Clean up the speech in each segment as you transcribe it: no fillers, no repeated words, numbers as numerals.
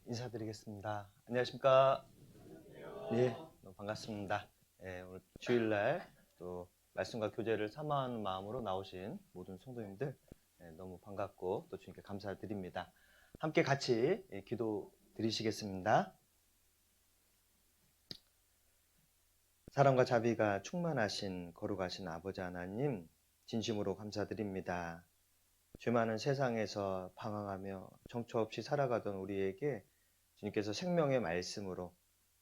인사드리겠습니다. 안녕하십니까? 네, 너무 반갑습니다. 오늘 주일날 또 말씀과 교제를 사모하는 마음으로 나오신 모든 성도님들 너무 반갑고 또 주님께 감사드립니다. 함께 같이 기도 드리시겠습니다. 사랑과 자비가 충만하신 거룩하신 아버지 하나님, 진심으로 감사드립니다. 죄 많은 세상에서 방황하며 정처 없이 살아가던 우리에게 주님께서 생명의 말씀으로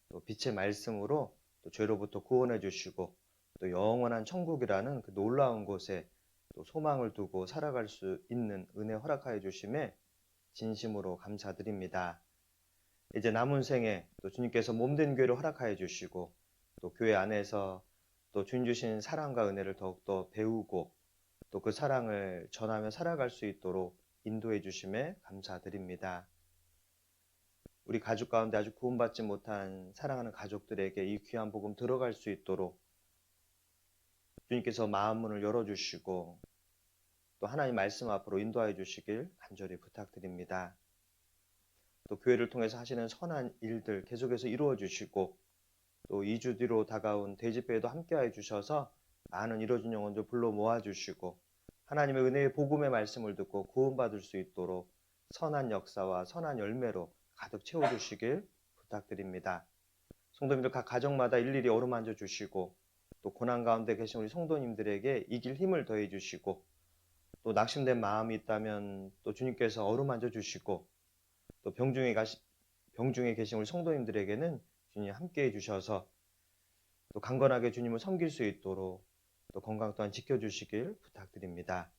또 빛의 말씀으로 또 죄로부터 구원해 주시고 또 영원한 천국이라는 그 놀라운 곳에 또 소망을 두고 살아갈 수 있는 은혜 허락하여 주심에 진심으로 감사드립니다. 이제 남은 생에 또 주님께서 몸된 교회를 허락하여 주시고 또 교회 안에서 또 주님 주신 사랑과 은혜를 더욱더 배우고 또 그 사랑을 전하며 살아갈 수 있도록 인도해 주심에 감사드립니다. 우리 가족 가운데 아주 구원받지 못한 사랑하는 가족들에게 이 귀한 복음 들어갈 수 있도록 주님께서 마음문을 열어주시고 또 하나님 말씀 앞으로 인도하여 주시길 간절히 부탁드립니다. 또 교회를 통해서 하시는 선한 일들 계속해서 이루어 주시고 또 2주 뒤로 다가온 대집회에도 함께하여 주셔서 많은 이뤄진 영혼들 불러 모아주시고 하나님의 은혜의 복음의 말씀을 듣고 구원받을 수 있도록 선한 역사와 선한 열매로 가득 채워주시길 부탁드립니다. 성도님들 각 가정마다 일일이 어루만져 주시고 또 고난 가운데 계신 우리 성도님들에게 이길 힘을 더해 주시고 또 낙심된 마음이 있다면 또 주님께서 어루만져 주시고 또 병중에 계신 우리 성도님들에게는 주님 함께해 주셔서 또 강건하게 주님을 섬길 수 있도록 또 건강 또한 지켜주시길 부탁드립니다.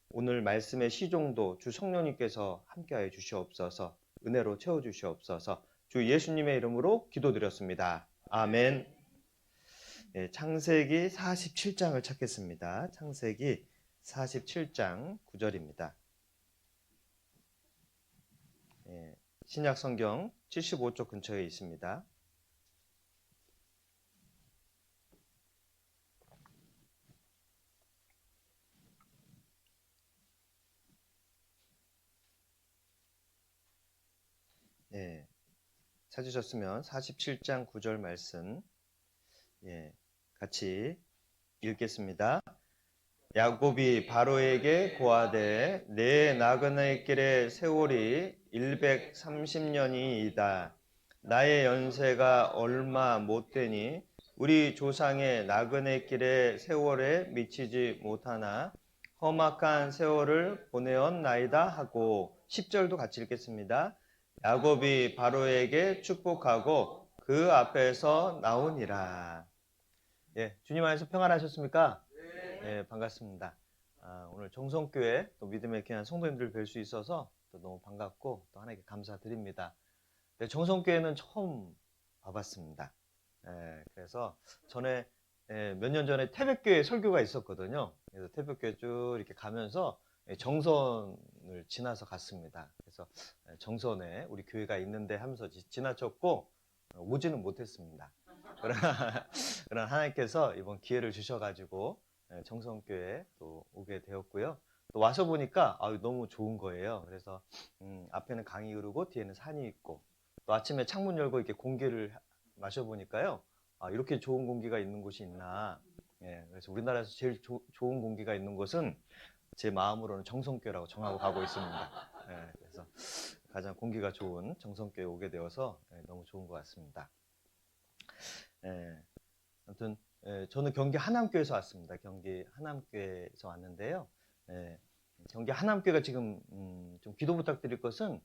오늘 말씀의 시종도 주 성령님께서 함께하여 주시옵소서 은혜로 채워주시옵소서 주 예수님의 이름으로 기도드렸습니다. 아멘. 창세기 47장을 찾겠습니다. 창세기 47장 9절입니다. 신약 성경 75쪽 근처에 있습니다. 찾으셨으면 47장 9절 말씀 같이 읽겠습니다. 야곱이 바로에게 고하되 내 나그네 길의 세월이 130년이이다. 나의 연세가 얼마 못되니 우리 조상의 나그네 길의 세월에 미치지 못하나 험악한 세월을 보내었나이다 하고 10절도 같이 읽겠습니다. 야곱이 바로에게 축복하고 그 앞에서 나오니라. 주님 안에서 평안하셨습니까? 네, 반갑습니다. 오늘 정성교회 또 믿음의 귀한 성도님들 뵐 수 있어서 또 너무 반갑고 또 하나님께 감사드립니다. 정성교회는 처음 와봤습니다. 그래서 전에 몇 년 전에 태백교회 설교가 있었거든요. 그래서 태백교회 쭉 이렇게 가면서 정선을 지나서 갔습니다. 그래서 정선에 우리 교회가 있는데 하면서 지나쳤고 오지는 못했습니다. 그러나 하나님께서 이번 기회를 주셔가지고 정성교회 또 오게 되었고요. 또 와서 보니까 너무 좋은 거예요. 그래서 앞에는 강이 흐르고 뒤에는 산이 있고 또 아침에 창문 열고 이렇게 공기를 마셔보니까요. 이렇게 좋은 공기가 있는 곳이 있나. 그래서 우리나라에서 제일 좋은 공기가 있는 곳은 제 마음으로는 정성교회라고 정하고 가고 있습니다. 그래서 가장 공기가 좋은 정성교회 오게 되어서 너무 좋은 것 같습니다. 아무튼 저는 경기 하남교에서 왔습니다. 경기 하남교에서 왔는데요. 경기 하남교가 지금 좀 기도 부탁드릴 것은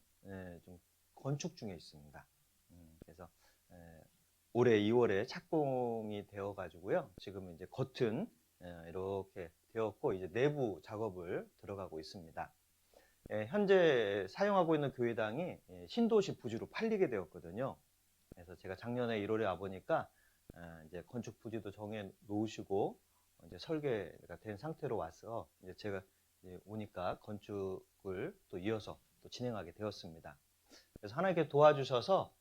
좀 건축 중에 있습니다. 그래서 올해 2월에 착공이 되어 가지고요. 지금 이제 겉은 이렇게 되었고 이제 내부 작업을 들어가고 있습니다. 현재 사용하고 있는 교회당이 신도시 부지로 팔리게 되었거든요. 그래서 제가 작년에 1월에 와 보니까 이제 건축 부지도 정해 놓으시고 이제 설계가 된 상태로 와서 이제 제가 이제 오니까 건축을 또 이어서 또 진행하게 되었습니다. 그래서 하나님께 도와주셔서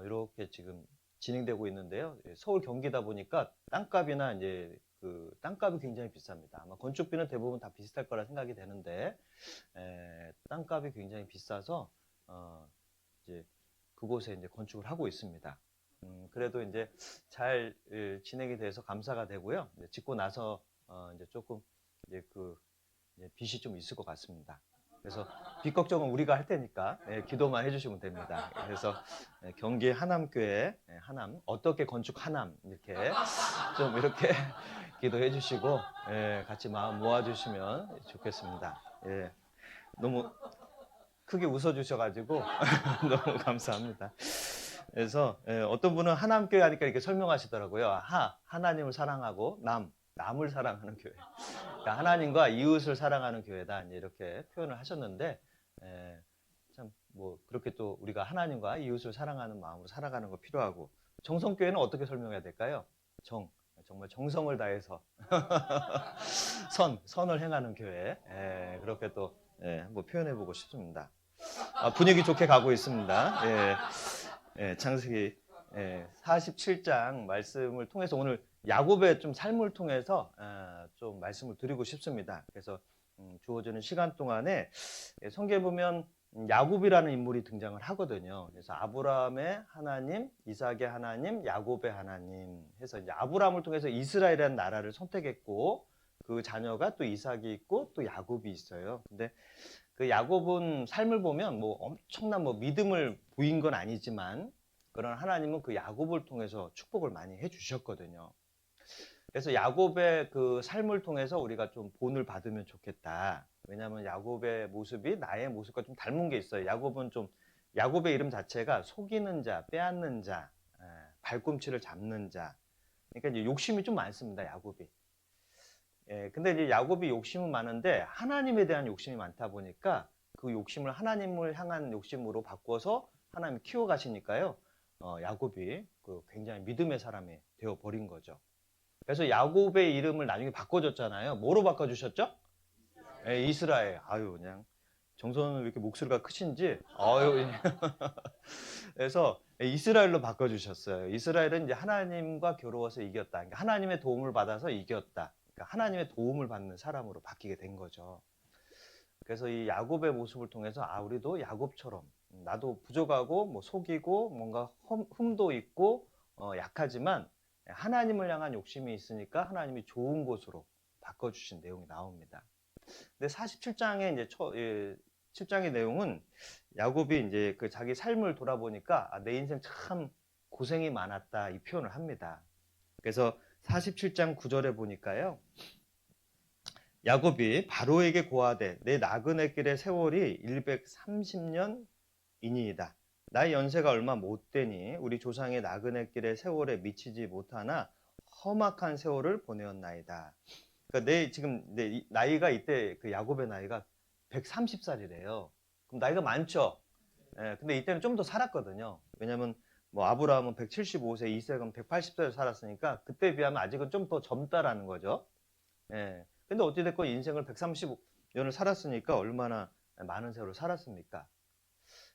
이렇게 지금 진행되고 있는데요. 서울 경기다 보니까 땅값이나 이제 그 땅값이 굉장히 비쌉니다. 아마 건축비는 대부분 다 비슷할 거라 생각이 되는데 땅값이 굉장히 비싸서 이제 그곳에 이제 건축을 하고 있습니다. 그래도 이제 잘 진행이 돼서 감사가 되고요. 이제 짓고 나서 이제 조금 이제 이제 빚이 좀 있을 것 같습니다. 그래서 빚 걱정은 우리가 할 테니까 기도만 해주시면 됩니다. 그래서 경기 하남교회 하남 어떻게 건축 하남 이렇게 좀 이렇게 기도해 주시고 같이 마음 모아주시면 좋겠습니다. 너무 크게 웃어주셔가지고 너무 감사합니다. 그래서 어떤 분은 하남교회 하니까 이렇게 설명하시더라고요. 하나님을 사랑하고 남을 사랑하는 교회. 그러니까 하나님과 이웃을 사랑하는 교회다 이렇게 표현을 하셨는데 참 뭐 그렇게 또 우리가 하나님과 이웃을 사랑하는 마음으로 살아가는 거 필요하고 정성교회는 어떻게 설명해야 될까요? 정말 정성을 다해서 선을 행하는 교회 그렇게 또 한번 표현해보고 싶습니다. 분위기 좋게 가고 있습니다. 창세기 47장 말씀을 통해서 오늘 야곱의 좀 삶을 통해서 좀 말씀을 드리고 싶습니다. 그래서 주어지는 시간 동안에 성경에 보면 야곱이라는 인물이 등장을 하거든요. 그래서 아브라함의 하나님, 이삭의 하나님, 야곱의 하나님 해서 이제 아브라함을 통해서 이스라엘이라는 나라를 선택했고 그 자녀가 또 이삭이 있고 또 야곱이 있어요. 근데 그 야곱은 삶을 보면 뭐 엄청난 뭐 믿음을 보인 건 아니지만 그런 하나님은 그 야곱을 통해서 축복을 많이 해주셨거든요. 그래서 야곱의 그 삶을 통해서 우리가 좀 본을 받으면 좋겠다. 왜냐하면 야곱의 모습이 나의 모습과 좀 닮은 게 있어요. 야곱의 이름 자체가 속이는 자, 빼앗는 자, 발꿈치를 잡는 자. 그러니까 이제 욕심이 좀 많습니다. 야곱이. 근데 이제 야곱이 욕심은 많은데 하나님에 대한 욕심이 많다 보니까 그 욕심을 하나님을 향한 욕심으로 바꿔서 하나님이 키워가시니까요. 야곱이 굉장히 믿음의 사람이 되어버린 거죠. 그래서 야곱의 이름을 나중에 바꿔줬잖아요. 뭐로 바꿔주셨죠? 이스라엘. 그냥 정선은 왜 이렇게 목소리가 크신지. 그래서 이스라엘로 바꿔주셨어요. 이스라엘은 이제 하나님과 겨루어서 이겼다. 그러니까 하나님의 도움을 받아서 이겼다. 그러니까 하나님의 도움을 받는 사람으로 바뀌게 된 거죠. 그래서 이 야곱의 모습을 통해서 우리도 야곱처럼 나도 부족하고 뭐 속이고 뭔가 흠도 있고 약하지만 하나님을 향한 욕심이 있으니까 하나님이 좋은 곳으로 바꿔주신 내용이 나옵니다. 근데 47장의 이제 7장의 내용은 야곱이 이제 그 자기 삶을 돌아보니까 내 인생 참 고생이 많았다 이 표현을 합니다. 그래서 47장 9절에 보니까요. 야곱이 바로에게 고하되 내 나그네 길의 세월이 130년이니이다. 나의 연세가 얼마 못 되니 우리 조상의 나그네 길의 세월에 미치지 못하나 험악한 세월을 보내었나이다. 그러니까 내 나이가 이때 그 야곱의 나이가 130살이래요. 그럼 나이가 많죠. 근데 이때는 좀 더 살았거든요. 왜냐면 뭐 아브라함은 175세, 이삭은 180세를 살았으니까 그때에 비하면 아직은 좀 더 젊다라는 거죠. 근데 어찌됐건 인생을 130년을 살았으니까 얼마나 많은 세월을 살았습니까?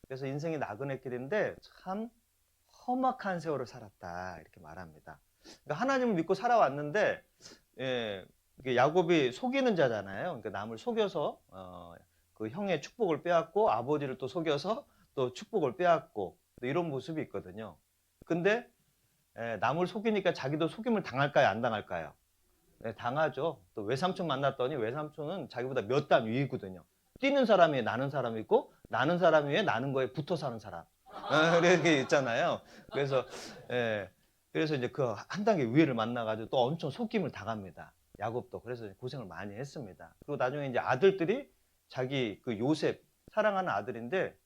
그래서 인생이 나그네 길인데 참 험악한 세월을 살았다 이렇게 말합니다. 그러니까 하나님을 믿고 살아왔는데 야곱이 속이는 자잖아요. 그러니까 남을 속여서 그 형의 축복을 빼앗고 아버지를 또 속여서 또 축복을 빼앗고 이런 모습이 있거든요. 근데 남을 속이니까 자기도 속임을 당할까요? 안 당할까요? 당하죠. 또 외삼촌 만났더니 외삼촌은 자기보다 몇 단 위이거든요. 뛰는 사람이 나는 사람이 있고 나는 사람 위에 나는 거에 붙어 사는 사람. 이렇게 있잖아요. 그래서 이제 그 한 단계 위를 만나가지고 또 엄청 속임을 당합니다. 야곱도. 그래서 고생을 많이 했습니다. 그리고 나중에 이제 아들들이 자기 그 요셉 사랑하는 아들인데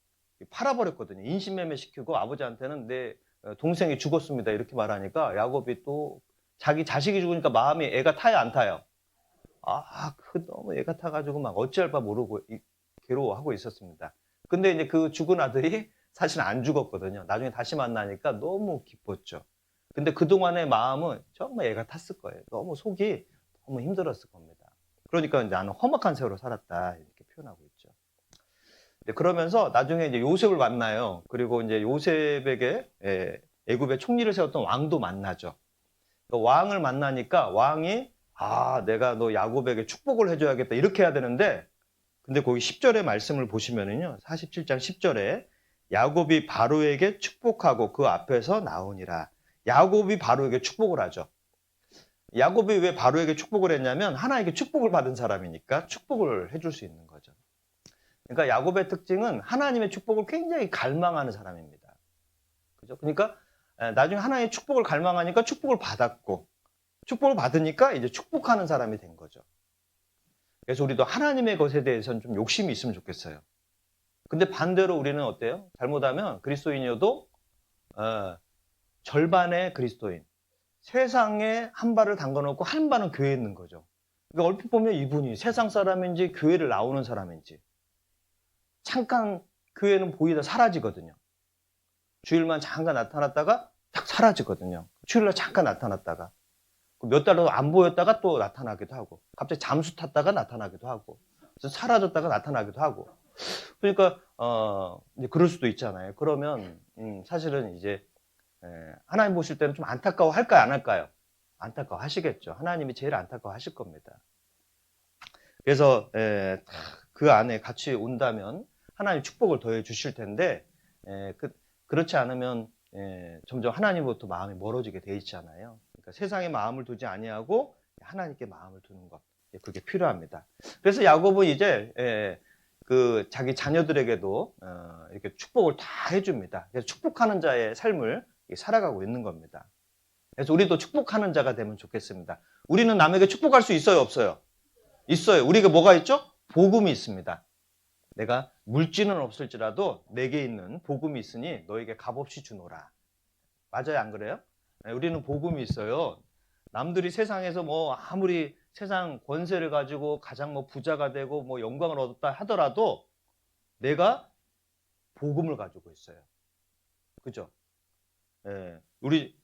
팔아버렸거든요. 인신매매 시키고 아버지한테는 내 동생이 죽었습니다. 이렇게 말하니까 야곱이 또 자기 자식이 죽으니까 마음이 애가 타요, 안 타요? 너무 애가 타가지고 막 어찌할 바 모르고 괴로워하고 있었습니다. 근데 이제 그 죽은 아들이 사실 안 죽었거든요. 나중에 다시 만나니까 너무 기뻤죠. 근데 그동안의 마음은 정말 애가 탔을 거예요. 너무 속이 너무 힘들었을 겁니다. 그러니까 이제 나는 험악한 세월을 살았다. 이렇게 표현하고 있죠. 그러면서 나중에 이제 요셉을 만나요. 그리고 이제 요셉에게 애굽의 총리를 세웠던 왕도 만나죠. 왕을 만나니까 왕이 내가 너 야곱에게 축복을 해줘야겠다 이렇게 해야 되는데 근데 거기 10절의 말씀을 보시면은요 47장 10절에 야곱이 바로에게 축복하고 그 앞에서 나오니라. 야곱이 바로에게 축복을 하죠. 야곱이 왜 바로에게 축복을 했냐면 하나님께 축복을 받은 사람이니까 축복을 해줄 수 있는 거죠. 그러니까 야곱의 특징은 하나님의 축복을 굉장히 갈망하는 사람입니다. 그죠? 그러니까 나중에 하나님의 축복을 갈망하니까 축복을 받았고, 축복을 받으니까 이제 축복하는 사람이 된 거죠. 그래서 우리도 하나님의 것에 대해서는 좀 욕심이 있으면 좋겠어요. 근데 반대로 우리는 어때요? 잘못하면 그리스도인이어도 절반의 그리스도인, 세상에 한 발을 담가놓고 한 발은 교회에 있는 거죠. 그러니까 얼핏 보면 이분이 세상 사람인지 교회를 나오는 사람인지 잠깐 교회는 보이다 사라지거든요. 주일만 잠깐 나타났다가 딱 사라지거든요. 주일날 잠깐 나타났다가 몇 달도 안 보였다가 또 나타나기도 하고, 갑자기 잠수 탔다가 나타나기도 하고, 사라졌다가 나타나기도 하고. 그러니까 이제 그럴 수도 있잖아요. 그러면 사실은 이제 하나님 보실 때는 좀 안타까워 할까요, 안 할까요? 안타까워 하시겠죠. 하나님이 제일 안타까워 하실 겁니다. 그래서 그 안에 같이 온다면 하나님 축복을 더해 주실 텐데, 그렇지 않으면 점점 하나님부터 마음이 멀어지게 돼 있잖아요. 그러니까 세상에 마음을 두지 아니하고 하나님께 마음을 두는 것, 그게 필요합니다. 그래서 야곱은 이제 그 자기 자녀들에게도 이렇게 축복을 다 해줍니다. 그래서 축복하는 자의 삶을 살아가고 있는 겁니다. 그래서 우리도 축복하는 자가 되면 좋겠습니다. 우리는 남에게 축복할 수 있어요, 없어요? 있어요. 우리가 뭐가 있죠? 복음이 있습니다. 내가 물질은 없을지라도 내게 있는 복음이 있으니 너에게 값없이 주노라. 맞아요, 안 그래요? 우리는 복음이 있어요. 남들이 세상에서 뭐 아무리 세상 권세를 가지고 가장 뭐 부자가 되고 뭐 영광을 얻었다 하더라도 내가 복음을 가지고 있어요. 그죠? 우리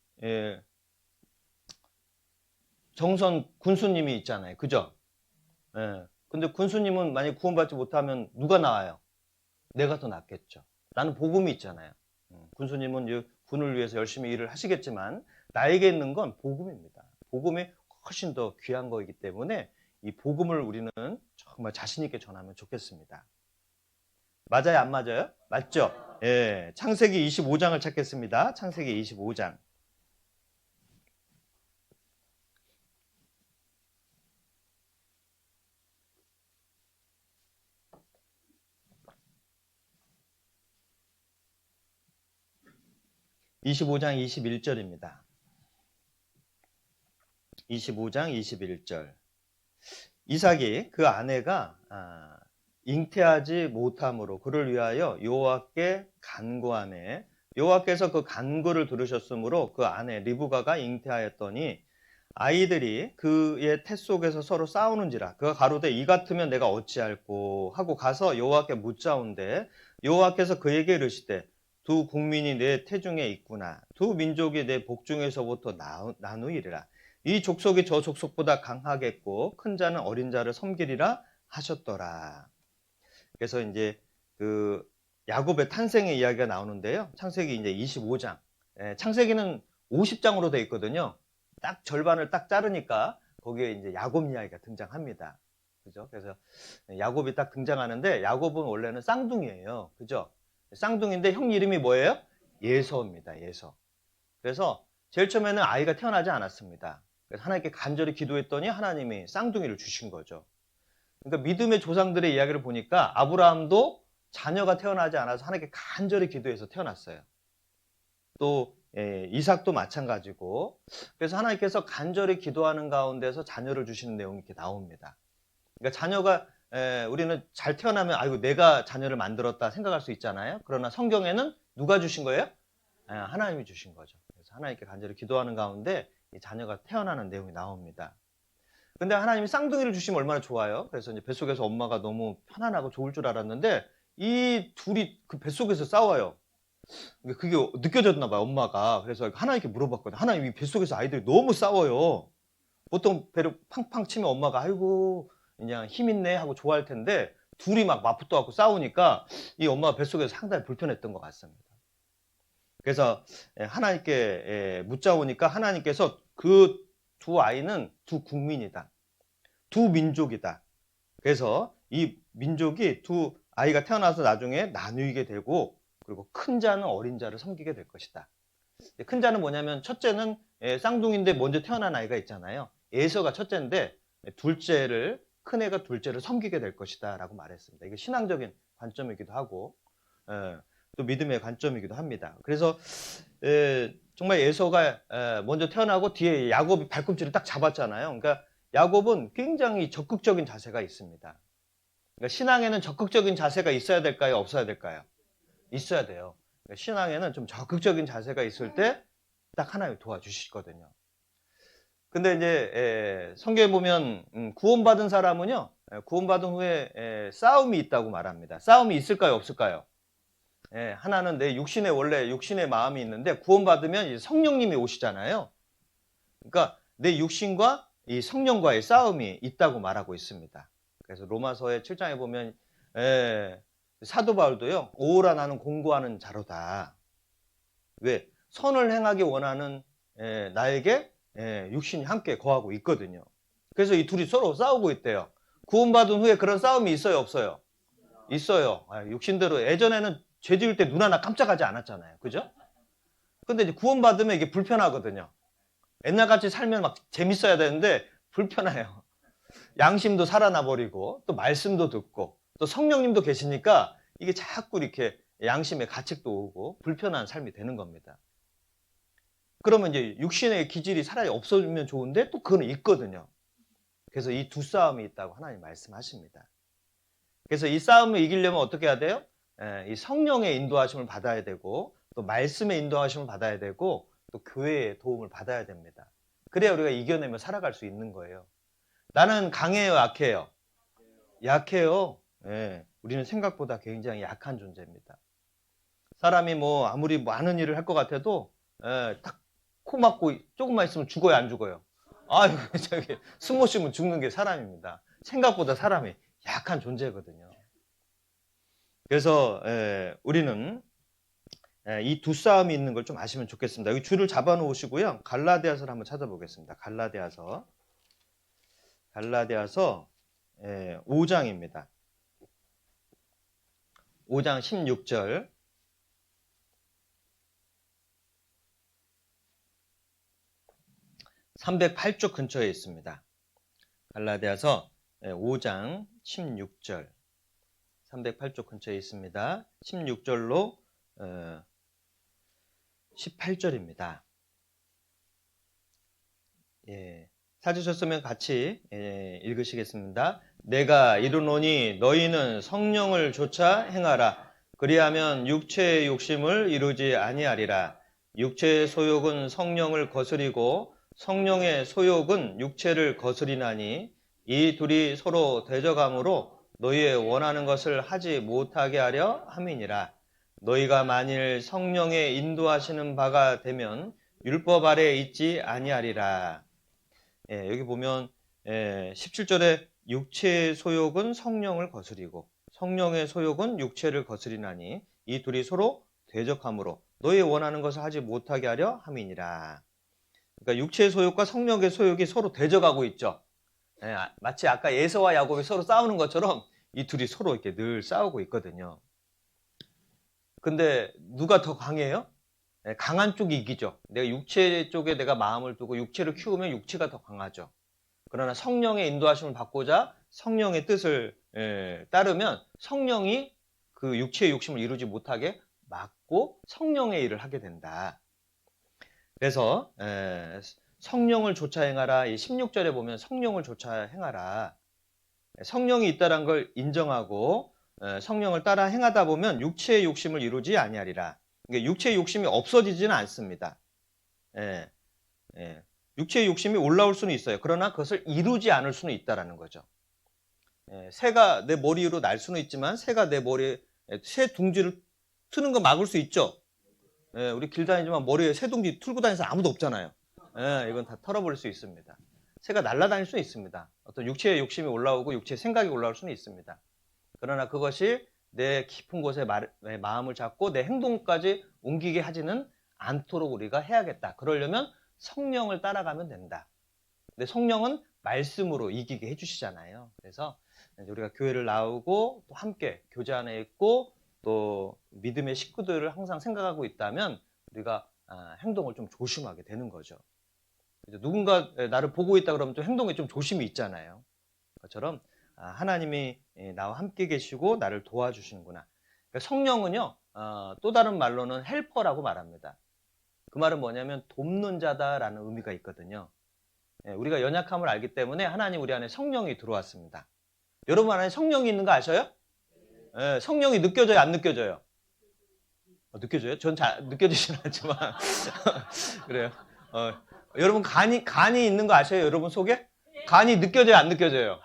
정선 군수님이 있잖아요. 그죠? 근데 군수님은 만약 구원받지 못하면 누가 나와요? 내가 더 낫겠죠. 나는 복음이 있잖아요. 군수님은 군을 위해서 열심히 일을 하시겠지만 나에게 있는 건 복음입니다. 복음이 훨씬 더 귀한 거이기 때문에 이 복음을 우리는 정말 자신 있게 전하면 좋겠습니다. 맞아요, 안 맞아요? 맞죠? 창세기 25장을 찾겠습니다. 창세기 25장. (25장) 21절입니다. 25장 21절. 이삭이 그 아내가 잉태하지 못함으로 그를 위하여 여호와께 간구하매 여호와께서 그 간구를 들으셨으므로 그 아내 리브가가 잉태하였더니 아이들이 그의 태 속에서 서로 싸우는지라 그가 가로되 이 같으면 내가 어찌할꼬 하고 가서 여호와께 묻자온대 여호와께서 그에게 이르시되 두 국민이 내 태중에 있구나 두 민족이 내 복중에서부터 나누이리라 이 족속이 저 족속보다 강하겠고 큰 자는 어린 자를 섬기리라 하셨더라. 그래서 이제 그 야곱의 탄생의 이야기가 나오는데요. 창세기 이제 25장. 창세기는 50장으로 되어 있거든요. 딱 절반을 딱 자르니까 거기에 이제 야곱 이야기가 등장합니다. 그죠? 그래서 야곱이 딱 등장하는데 야곱은 원래는 쌍둥이에요. 그죠? 쌍둥이인데 형 이름이 뭐예요? 예서입니다. 예서. 그래서 제일 처음에는 아이가 태어나지 않았습니다. 그래서 하나님께 간절히 기도했더니 하나님이 쌍둥이를 주신 거죠. 그러니까 믿음의 조상들의 이야기를 보니까 아브라함도 자녀가 태어나지 않아서 하나님께 간절히 기도해서 태어났어요. 또 이삭도 마찬가지고 그래서 하나님께서 간절히 기도하는 가운데서 자녀를 주시는 내용이 이렇게 나옵니다. 그러니까 자녀가 우리는 잘 태어나면 아이고 내가 자녀를 만들었다 생각할 수 있잖아요. 그러나 성경에는 누가 주신 거예요? 하나님이 주신 거죠. 그래서 하나님께 간절히 기도하는 가운데 이 자녀가 태어나는 내용이 나옵니다. 근데 하나님이 쌍둥이를 주시면 얼마나 좋아요. 그래서 이제 뱃속에서 엄마가 너무 편안하고 좋을 줄 알았는데 이 둘이 그 뱃속에서 싸워요. 그게 느껴졌나 봐요, 엄마가. 그래서 하나님께 물어봤거든요. 하나님 이 뱃속에서 아이들이 너무 싸워요. 보통 배를 팡팡 치면 엄마가 아이고 그냥 힘 있네 하고 좋아할 텐데 둘이 막 맞붙어 갖고 싸우니까 이 엄마가 뱃속에서 상당히 불편했던 것 같습니다. 그래서 하나님께 묻자오니까 하나님께서 그 두 아이는 두 국민이다. 두 민족이다. 그래서 이 민족이 두 아이가 태어나서 나중에 나누게 되고 그리고 큰 자는 어린 자를 섬기게 될 것이다. 큰 자는 뭐냐면 첫째는 쌍둥이인데 먼저 태어난 아이가 있잖아요. 에서가 첫째인데 큰 애가 둘째를 섬기게 될 것이다 라고 말했습니다. 이게 신앙적인 관점이기도 하고 또 믿음의 관점이기도 합니다. 그래서 정말 에서가 먼저 태어나고 뒤에 야곱이 발꿈치를 딱 잡았잖아요. 그러니까 야곱은 굉장히 적극적인 자세가 있습니다. 그러니까 신앙에는 적극적인 자세가 있어야 될까요? 없어야 될까요? 있어야 돼요. 그러니까 신앙에는 좀 적극적인 자세가 있을 때 딱 하나님이 도와주시거든요. 근데 이제 성경에 보면 구원받은 사람은요, 구원받은 후에 싸움이 있다고 말합니다. 싸움이 있을까요? 없을까요? 하나는 내 원래 육신의 마음이 있는데 구원받으면 이제 성령님이 오시잖아요. 그러니까 내 육신과 이 성령과의 싸움이 있다고 말하고 있습니다. 그래서 로마서의 7장에 보면 사도 바울도요, 오라 나는 공고하는 자로다. 왜? 선을 행하기 원하는 나에게 육신이 함께 거하고 있거든요. 그래서 이 둘이 서로 싸우고 있대요. 구원받은 후에 그런 싸움이 있어요, 없어요? 있어요. 육신대로 예전에는 죄 지을 때 눈 하나 깜짝하지 않았잖아요. 그죠? 근데 이제 구원받으면 이게 불편하거든요. 옛날같이 살면 막 재밌어야 되는데 불편해요. 양심도 살아나 버리고 또 말씀도 듣고 또 성령님도 계시니까 이게 자꾸 이렇게 양심의 가책도 오고 불편한 삶이 되는 겁니다. 그러면 이제 육신의 기질이 차라리 없어지면 좋은데 또 그건 있거든요. 그래서 이 두 싸움이 있다고 하나님 말씀하십니다. 그래서 이 싸움을 이기려면 어떻게 해야 돼요? 이 성령의 인도하심을 받아야 되고 또 말씀의 인도하심을 받아야 되고 또 교회의 도움을 받아야 됩니다. 그래야 우리가 이겨내며 살아갈 수 있는 거예요. 나는 강해요, 약해요? 약해요. 우리는 생각보다 굉장히 약한 존재입니다. 사람이 뭐 아무리 많은 일을 할 것 같아도 딱 코 막고 조금만 있으면 죽어요, 안 죽어요? 아유, 저기 숨 못 쉬면 죽는 게 사람입니다. 생각보다 사람이 약한 존재거든요. 그래서 우리는 이 두 싸움이 있는 걸 좀 아시면 좋겠습니다. 여기 줄을 잡아 놓으시고요. 갈라디아서를 한번 찾아보겠습니다. 갈라디아서 5장입니다. 5장 16절. 308쪽 근처에 있습니다. 갈라디아서 5장 16절. 308쪽 근처에 있습니다. 16절로 18절입니다. 찾으셨으면 같이 읽으시겠습니다. 내가 이르노니 너희는 성령을 조차 행하라. 그리하면 육체의 욕심을 이루지 아니하리라. 육체의 소욕은 성령을 거스리고 성령의 소욕은 육체를 거스리나니 이 둘이 서로 대적함으로 너희의 원하는 것을 하지 못하게 하려 함이니라. 너희가 만일 성령의 인도하시는 바가 되면 율법 아래 있지 아니하리라. 여기 보면 17절에 육체의 소욕은 성령을 거스리고 성령의 소욕은 육체를 거스리나니 이 둘이 서로 대적함으로 너희 원하는 것을 하지 못하게 하려 함이니라. 그러니까 육체의 소욕과 성령의 소욕이 서로 대적하고 있죠. 마치 아까 에서와 야곱이 서로 싸우는 것처럼 이 둘이 서로 이렇게 늘 싸우고 있거든요. 근데 누가 더 강해요? 강한 쪽이 이기죠. 내가 육체 쪽에 내가 마음을 두고 육체를 키우면 육체가 더 강하죠. 그러나 성령의 인도하심을 받고자 성령의 뜻을 따르면 성령이 그 육체의 욕심을 이루지 못하게 막고 성령의 일을 하게 된다. 그래서 성령을 조차 행하라. 이 16절에 보면 성령을 조차 행하라. 성령이 있다는 걸 인정하고 성령을 따라 행하다 보면 육체의 욕심을 이루지 아니하리라. 그러니까 육체의 욕심이 없어지지는 않습니다. 육체의 욕심이 올라올 수는 있어요. 그러나 그것을 이루지 않을 수는 있다는 거죠. 새가 내 머리 위로 날 수는 있지만 새가 내 머리에 새 둥지를 트는 거 막을 수 있죠. 우리 길 다니지만 머리에 새 둥지 틀고 다니는 사람 아무도 없잖아요. 이건 다 털어버릴 수 있습니다. 새가 날아다닐 수 있습니다. 어떤 육체의 욕심이 올라오고 육체의 생각이 올라올 수는 있습니다. 그러나 그것이 내 깊은 곳에 마음을 잡고 내 행동까지 옮기게 하지는 않도록 우리가 해야겠다. 그러려면 성령을 따라가면 된다. 근데 성령은 말씀으로 이기게 해주시잖아요. 그래서 우리가 교회를 나오고 또 함께 교제 안에 있고 또 믿음의 식구들을 항상 생각하고 있다면 우리가 행동을 좀 조심하게 되는 거죠. 누군가 나를 보고 있다 그러면 좀 행동에 좀 조심이 있잖아요. 그것처럼 하나님이 나와 함께 계시고 나를 도와주시는구나. 그러니까 성령은요, 또 다른 말로는 헬퍼라고 말합니다. 그 말은 뭐냐면 돕는 자다라는 의미가 있거든요. 우리가 연약함을 알기 때문에 하나님 우리 안에 성령이 들어왔습니다. 여러분 안에 성령이 있는 거 아셔요? 성령이 느껴져요, 안 느껴져요? 느껴져요? 전 잘 느껴지진 않지만 그래요. 여러분 간이 있는 거 아셔요? 여러분 속에? 간이 느껴져요, 안 느껴져요?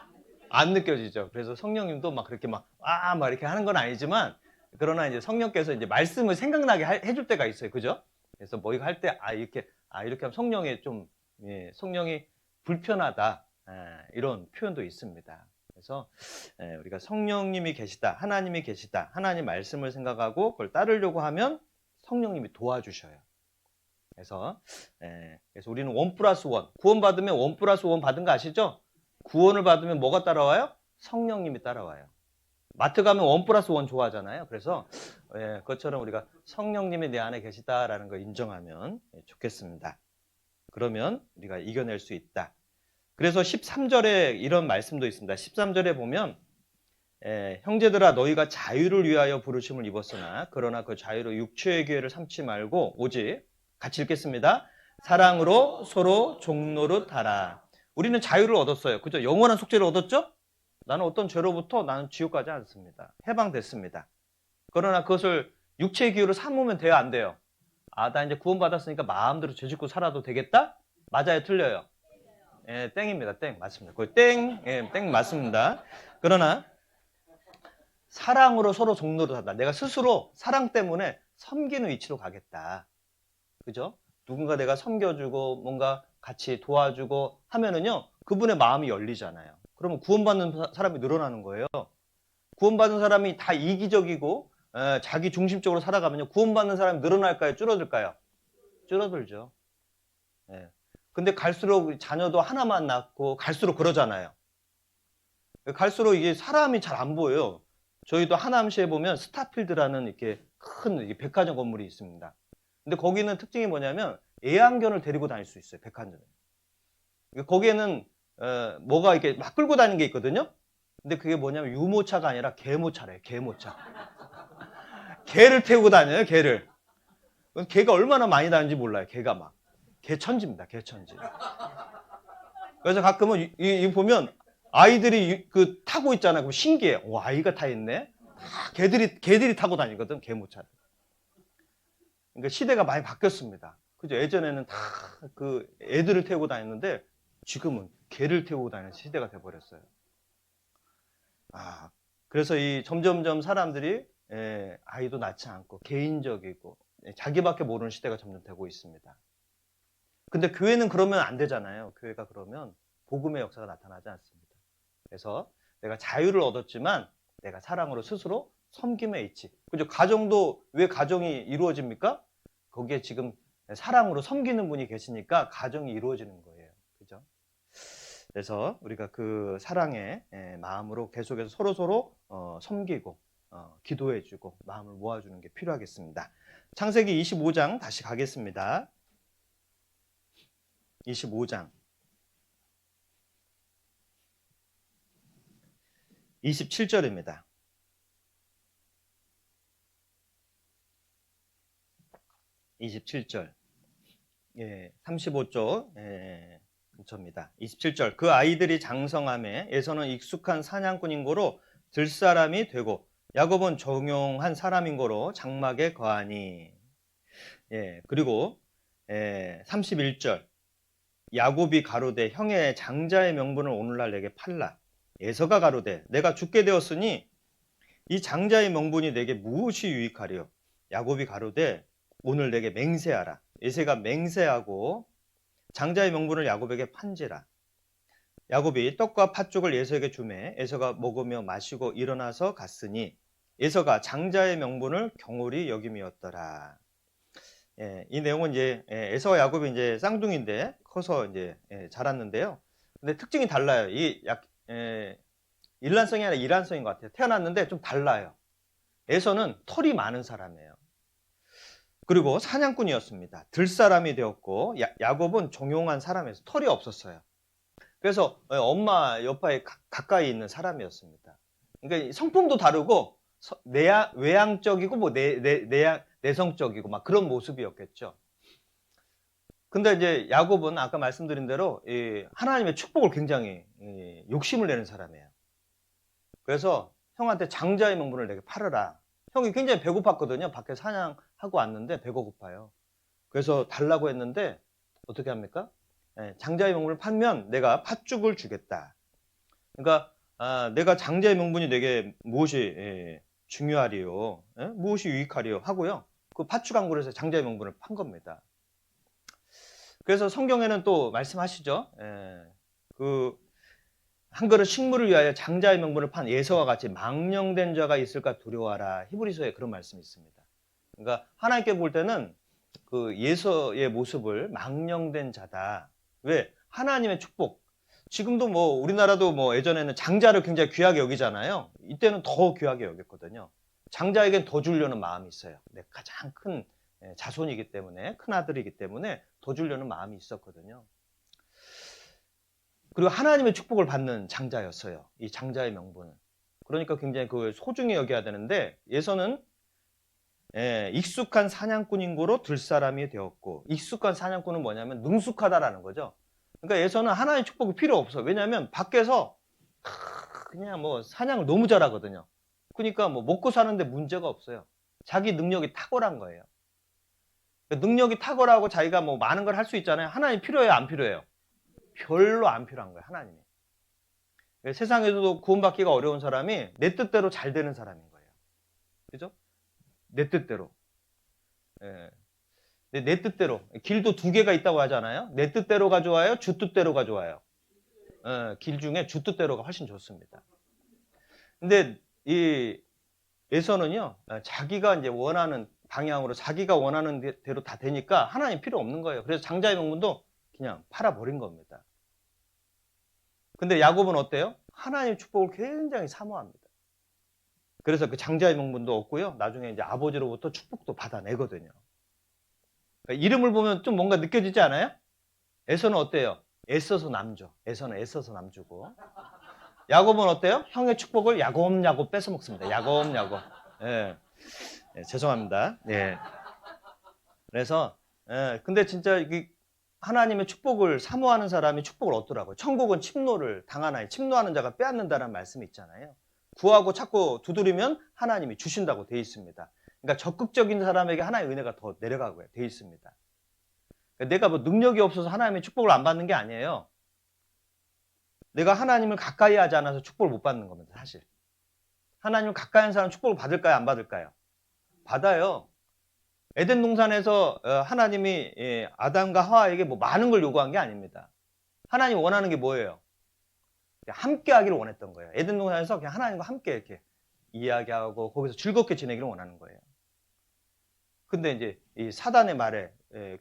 안 느껴지죠. 그래서 성령님도 막 그렇게 막 이렇게 하는 건 아니지만, 그러나 이제 성령께서 이제 말씀을 생각나게 해줄 때가 있어요. 그죠? 그래서 뭐 이거 할 때, 이렇게 하면 성령이 성령이 불편하다. 이런 표현도 있습니다. 그래서 우리가 성령님이 계시다, 하나님이 계시다, 하나님 말씀을 생각하고 그걸 따르려고 하면 성령님이 도와주셔요. 그래서 우리는 1+1, 구원받으면 1+1 받은 거 아시죠? 구원을 받으면 뭐가 따라와요? 성령님이 따라와요. 마트 가면 1+1 좋아하잖아요. 그래서 그것처럼 우리가 성령님이 내 안에 계시다라는 걸 인정하면 좋겠습니다. 그러면 우리가 이겨낼 수 있다. 그래서 13절에 이런 말씀도 있습니다. 13절에 보면 형제들아 너희가 자유를 위하여 부르심을 입었으나 그러나 그 자유로 육체의 기회를 삼지 말고 오직 같이 읽겠습니다. 사랑으로 서로 종노릇 하라. 우리는 자유를 얻었어요. 그죠? 영원한 속죄를 얻었죠? 나는 어떤 죄로부터 나는 지옥 가지 않습니다. 해방됐습니다. 그러나 그것을 육체의 기회로 삼으면 돼요, 안 돼요? 나 이제 구원받았으니까 마음대로 죄 짓고 살아도 되겠다? 맞아요, 틀려요? 땡입니다. 땡 맞습니다. 거의 땡 맞습니다. 그러나 사랑으로 서로 종노릇 하다. 내가 스스로 사랑 때문에 섬기는 위치로 가겠다. 그죠? 누군가 내가 섬겨주고 뭔가 같이 도와주고 하면은요, 그분의 마음이 열리잖아요. 그러면 구원받는 사람이 늘어나는 거예요. 구원받는 사람이 다 이기적이고 자기 중심적으로 살아가면요, 구원받는 사람이 늘어날까요? 줄어들까요? 줄어들죠. 근데 갈수록 자녀도 하나만 낳고 갈수록 그러잖아요. 갈수록 이게 사람이 잘 안 보여요. 저희도 하남시에 보면 스타필드라는 이렇게 큰 백화점 건물이 있습니다. 근데 거기는 특징이 뭐냐면 애완견을 데리고 다닐 수 있어요. 백화점에. 거기에는 뭐가 이렇게 막 끌고 다니는 게 있거든요. 근데 그게 뭐냐면 유모차가 아니라 개모차래요. 개모차. 개를 태우고 다녀요. 개를. 개가 얼마나 많이 다니는지 몰라요. 개가 막. 개천지입니다. 개천지. 그래서 가끔은 보면 아이들이 타고 있잖아요. 그럼 신기해. 아이가 타 있네. 개들이 타고 다니거든. 개모차를. 그러니까 시대가 많이 바뀌었습니다. 그죠? 예전에는 다 그 애들을 태우고 다녔는데 지금은 개를 태우고 다니는 시대가 돼버렸어요. 그래서 점점점 사람들이 아이도 낳지 않고 개인적이고 자기밖에 모르는 시대가 점점 되고 있습니다. 근데 교회는 그러면 안 되잖아요. 교회가 그러면 복음의 역사가 나타나지 않습니다. 그래서 내가 자유를 얻었지만 내가 사랑으로 스스로 섬김의 이치. 그죠? 가정도 왜 가정이 이루어집니까? 거기에 지금 사랑으로 섬기는 분이 계시니까 가정이 이루어지는 거예요. 그죠? 그래서 우리가 그 사랑의 마음으로 계속해서 서로 섬기고 기도해주고 마음을 모아주는 게 필요하겠습니다. 창세기 25장 다시 가겠습니다. 25장 27절입니다. 27절. 35조 근처입니다. 27절. 그 아이들이 장성함에 에서는 익숙한 사냥꾼인 고로 들사람이 되고 야곱은 정용한 사람인 고로 장막에 거하니. 그리고 31절. 야곱이 가로되 형의 장자의 명분을 오늘날 내게 팔라. 에서가 가로되 내가 죽게 되었으니 이 장자의 명분이 내게 무엇이 유익하리요? 야곱이 가로되 오늘 내게 맹세하라. 에서가 맹세하고 장자의 명분을 야곱에게 판지라. 야곱이 떡과 팥죽을 에서에게 주매 에서가 먹으며 마시고 일어나서 갔으니 에서가 장자의 명분을 경홀히 여김이었더라. 이 내용은 이제 에서와 야곱이 이제 쌍둥이인데 커서 이제 자랐는데요. 근데 특징이 달라요. 일란성이 아니라 이란성인 것 같아요. 태어났는데 좀 달라요. 에서는 털이 많은 사람이에요. 그리고 사냥꾼이었습니다. 들사람이 되었고 야곱은 종용한 사람이어서 털이 없었어요. 그래서 엄마 옆에 가까이 있는 사람이었습니다. 그러니까 성품도 다르고 외향적이고 뭐 내성적이고 막 그런 모습이었겠죠. 근데 이제 야곱은 아까 말씀드린 대로 하나님의 축복을 굉장히 욕심을 내는 사람이에요. 그래서 형한테 장자의 명분을 내게 팔아라. 형이 굉장히 배고팠거든요. 밖에 사냥하고 왔는데 배가 고파요. 그래서 달라고 했는데 어떻게 합니까? 장자의 명분을 팔면 내가 팥죽을 주겠다. 그러니까 내가 장자의 명분이 내게 무엇이 중요하리요? 무엇이 유익하리요? 하고요. 그 팥죽 한 그릇에 장자의 명분을 판 겁니다. 그래서 성경에는 또 말씀하시죠. 그 한 그릇 식물을 위하여 장자의 명분을 판 예서와 같이 망령된 자가 있을까 두려워하라. 히브리서에 그런 말씀이 있습니다. 그러니까 하나님께 볼 때는 그 예서의 모습을 망령된 자다. 왜? 하나님의 축복. 지금도 뭐 우리나라도 뭐 예전에는 장자를 굉장히 귀하게 여기잖아요. 이때는 더 귀하게 여겼거든요. 장자에겐 더 주려는 마음이 있어요. 내 가장 큰 자손이기 때문에, 큰 아들이기 때문에 더 주려는 마음이 있었거든요. 그리고 하나님의 축복을 받는 장자였어요. 이 장자의 명분은. 그러니까 굉장히 그걸 소중히 여겨야 되는데 예서는 익숙한 사냥꾼인 고로 들사람이 되었고, 익숙한 사냥꾼은 뭐냐면 능숙하다라는 거죠. 그러니까 예서는 하나님의 축복이 필요 없어. 왜냐하면 밖에서 그냥 뭐 사냥을 너무 잘하거든요. 그러니까 뭐 먹고 사는데 문제가 없어요. 자기 능력이 탁월한 거예요. 능력이 탁월하고 자기가 뭐 많은 걸 할 수 있잖아요. 하나님 필요해요, 안 필요해요? 별로 안 필요한 거예요, 하나님이. 세상에서도 구원받기가 어려운 사람이 내 뜻대로 잘 되는 사람인 거예요. 그죠? 내 뜻대로. 내 뜻대로. 길도 두 개가 있다고 하잖아요. 내 뜻대로가 좋아요? 주 뜻대로가 좋아요? 길 중에 주 뜻대로가 훨씬 좋습니다. 근데 이 에서는요, 자기가 이제 원하는 방향으로 자기가 원하는 대로 다 되니까 하나님 필요 없는 거예요. 그래서 장자의 명분도 그냥 팔아버린 겁니다. 근데 야곱은 어때요? 하나님의 축복을 굉장히 사모합니다. 그래서 그 장자의 명분도 얻고요. 나중에 이제 아버지로부터 축복도 받아내거든요. 그러니까 이름을 보면 좀 뭔가 느껴지지 않아요? 에서는 어때요? 애써서 남죠. 에서는 애써서 남주고. 야곱은 어때요? 형의 축복을 야곱야곱 뺏어 먹습니다. 야곱야곱. 예. 죄송합니다. 예. 그래서 근데 진짜 하나님의 축복을 사모하는 사람이 축복을 얻더라고요. 천국은 침노를 당하나니 침노하는 자가 빼앗는다는 말씀이 있잖아요. 구하고 찾고 두드리면 하나님이 주신다고 돼 있습니다. 그러니까 적극적인 사람에게 하나님의 은혜가 더 내려가고 돼 있습니다. 그러니까 내가 뭐 능력이 없어서 하나님의 축복을 안 받는 게 아니에요. 내가 하나님을 가까이 하지 않아서 축복을 못 받는 겁니다, 사실. 하나님을 가까이 하는 사람은 축복을 받을까요, 안 받을까요? 받아요. 에덴 동산에서 하나님이 아담과 하와에게 뭐 많은 걸 요구한 게 아닙니다. 하나님이 원하는 게 뭐예요? 함께 하기를 원했던 거예요. 에덴 동산에서 그냥 하나님과 함께 이렇게 이야기하고 거기서 즐겁게 지내기를 원하는 거예요. 근데 이제 이 사단의 말에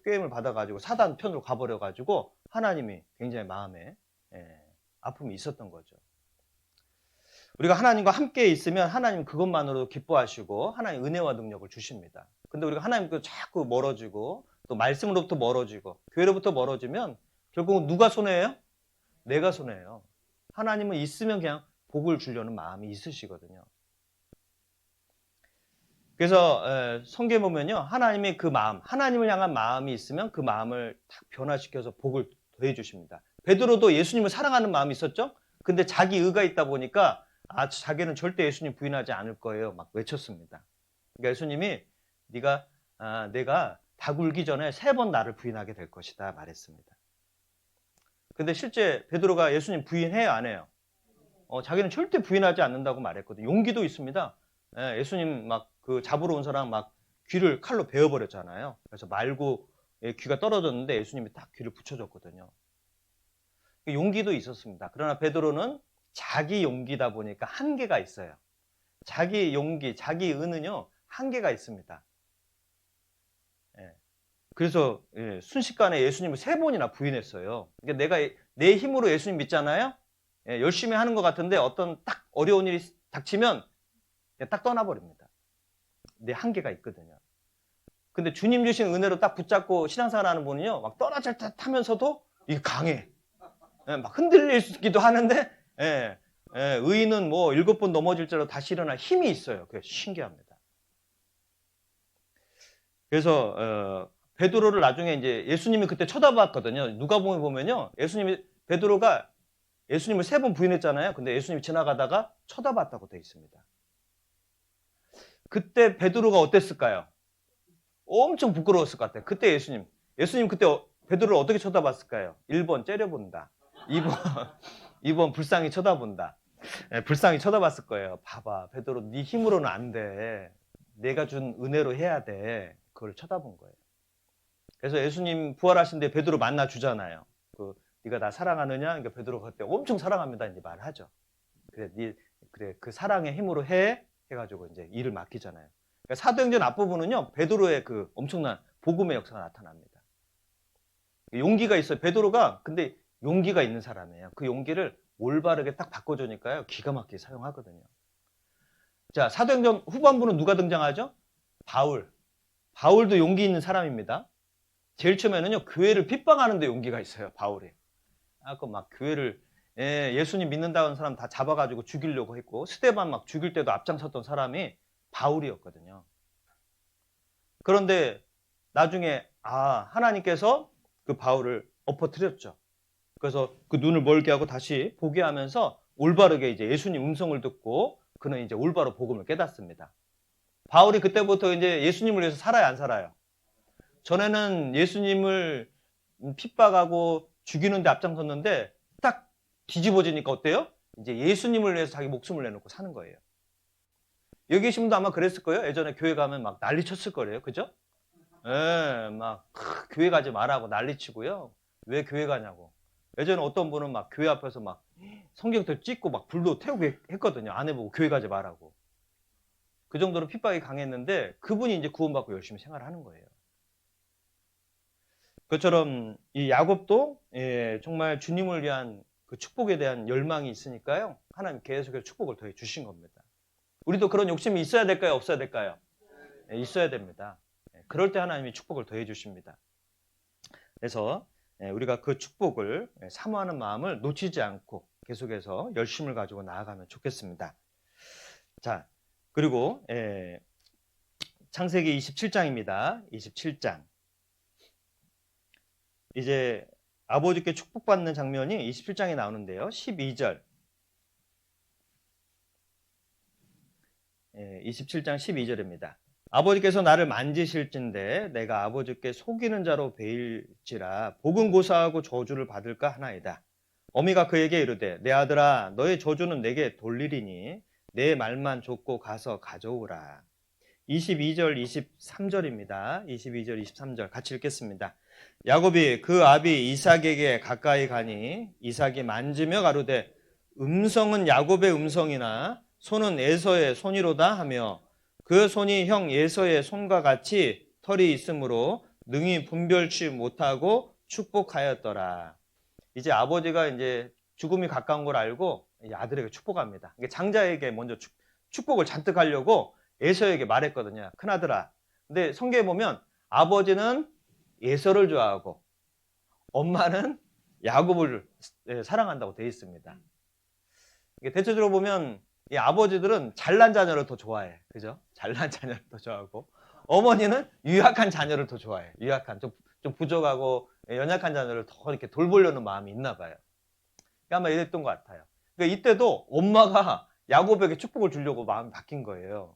꾀임을 받아가지고 사단 편으로 가버려가지고 하나님이 굉장히 마음에 아픔이 있었던 거죠. 우리가 하나님과 함께 있으면 하나님 그것만으로도 기뻐하시고 하나님 은혜와 능력을 주십니다. 근데 우리가 하나님께 자꾸 멀어지고 또 말씀으로부터 멀어지고 교회로부터 멀어지면 결국은 누가 손해예요? 내가 손해예요. 하나님은 있으면 그냥 복을 주려는 마음이 있으시거든요. 그래서 성경에 보면요. 하나님의 그 마음, 하나님을 향한 마음이 있으면 그 마음을 딱 변화시켜서 복을 더해 주십니다. 베드로도 예수님을 사랑하는 마음이 있었죠? 근데 자기 의가 있다 보니까 자기는 절대 예수님 부인하지 않을 거예요. 막 외쳤습니다. 그러니까 예수님이 내가 다 굴기 전에 3번 나를 부인하게 될 것이다 말했습니다. 근데 실제 베드로가 예수님 부인해요, 안 해요? 자기는 절대 부인하지 않는다고 말했거든요. 용기도 있습니다. 예수님 막 그 잡으러 온 사람 막 귀를 칼로 베어버렸잖아요. 그래서 말고 귀가 떨어졌는데 예수님이 딱 귀를 붙여줬거든요. 용기도 있었습니다. 그러나 베드로는 자기 용기다 보니까 한계가 있어요. 자기 용기, 자기 은은요 한계가 있습니다. 그래서 순식간에 예수님을 3번이나 부인했어요. 그러니까 내가 내 힘으로 예수님 믿잖아요. 열심히 하는 것 같은데 어떤 딱 어려운 일이 닥치면 딱 떠나버립니다. 내 한계가 있거든요. 근데 주님 주신 은혜로 딱 붙잡고 신앙생활 하는 분은요, 막 떨어질 듯 하면서도 이게 강해. 예, 막 흔들리기도 하는데, 예, 예, 의인은 뭐 7번 넘어질지라도 다시 일어날 힘이 있어요. 그게 신기합니다. 그래서 베드로를 나중에 이제 예수님이 그때 쳐다봤거든요. 누가복음에 보면요, 베드로가 예수님을 3번 부인했잖아요. 근데 예수님이 지나가다가 쳐다봤다고 되어 있습니다. 그때 베드로가 어땠을까요? 엄청 부끄러웠을 것 같아요. 그때 예수님 그때 베드로를 어떻게 쳐다봤을까요? 1번 째려본다. 2번 불쌍히 쳐다본다. 네, 불쌍히 쳐다봤을 거예요. 봐봐, 베드로 네 힘으로는 안 돼. 내가 준 은혜로 해야 돼. 그걸 쳐다본 거예요. 그래서 예수님 부활하신 데 베드로 만나 주잖아요. 네가 나 사랑하느냐? 그러니까 베드로가 그때 엄청 사랑합니다. 이제 말하죠. 그래 그 사랑의 힘으로 해가지고 이제 일을 맡기잖아요. 그러니까 사도행전 앞부분은요, 베드로의 그 엄청난 복음의 역사가 나타납니다. 용기가 있어요. 베드로가 근데 용기가 있는 사람이에요. 그 용기를 올바르게 딱 바꿔주니까요, 기가 막히게 사용하거든요. 자, 사도행전 후반부는 누가 등장하죠? 바울도 용기 있는 사람입니다. 제일 처음에는요, 교회를 핍박하는데 용기가 있어요, 바울이. 아까 막 교회를, 예수님 믿는다는 사람 다 잡아가지고 죽이려고 했고, 스데반 막 죽일 때도 앞장섰던 사람이 바울이었거든요. 그런데 나중에 하나님께서 그 바울을 엎어뜨렸죠. 그래서 그 눈을 멀게 하고 다시 보게 하면서 올바르게 이제 예수님 음성을 듣고 그는 이제 올바로 복음을 깨닫습니다. 바울이 그때부터 이제 예수님을 위해서 살아요, 안 살아요? 전에는 예수님을 핍박하고 죽이는데 앞장섰는데 딱 뒤집어지니까 어때요? 이제 예수님을 위해서 자기 목숨을 내놓고 사는 거예요. 여기 계신 분도 아마 그랬을 거예요. 예전에 교회 가면 막 난리 쳤을 거예요. 그죠? 예, 막 교회 가지 말라고 난리치고요. 왜 교회 가냐고. 예전에 어떤 분은 막 교회 앞에서 막 성경들 찍고 막 불도 태우고 했거든요. 안 해보고 교회 가지 말라고. 그 정도로 핍박이 강했는데 그분이 이제 구원받고 열심히 생활하는 거예요. 그처럼 이 야곱도 정말 주님을 위한 그 축복에 대한 열망이 있으니까요. 하나님 계속해서 축복을 더해 주신 겁니다. 우리도 그런 욕심이 있어야 될까요? 없어야 될까요? 있어야 됩니다. 그럴 때 하나님이 축복을 더해 주십니다. 그래서 우리가 그 축복을 사모하는 마음을 놓치지 않고 계속해서 열심을 가지고 나아가면 좋겠습니다. 자, 그리고 창세기 27장입니다. 27장. 이제 아버지께 축복받는 장면이 27장에 나오는데요. 12절. 27장 12절입니다. 아버지께서 나를 만지실진데 내가 아버지께 속이는 자로 베일지라 복은 고사하고 저주를 받을까 하나이다. 어미가 그에게 이르되 내 아들아 너의 저주는 내게 돌리리니 내 말만 좇고 가서 가져오라. 22절 23절입니다. 22절 23절 같이 읽겠습니다. 야곱이 그 아비 이삭에게 가까이 가니 이삭이 만지며 가로되 음성은 야곱의 음성이나 손은 에서의 손이로다 하며 그 손이 형 에서의 손과 같이 털이 있으므로 능히 분별치 못하고 축복하였더라. 이제 아버지가 이제 죽음이 가까운 걸 알고 아들에게 축복합니다. 장자에게 먼저 축복을 잔뜩 하려고 에서에게 말했거든요. 큰아들아. 근데 성경에 보면 아버지는 에서를 좋아하고 엄마는 야곱을 사랑한다고 되어 있습니다. 대체적으로 보면 이 아버지들은 잘난 자녀를 더 좋아해. 그죠? 잘난 자녀를 더 좋아하고 어머니는 유약한 자녀를 더 좋아해. 유약한, 좀 부족하고 연약한 자녀를 더 이렇게 돌보려는 마음이 있나 봐요. 아마 이랬던 것 같아요. 그러니까 이때도 엄마가 야곱에게 축복을 주려고 마음이 바뀐 거예요.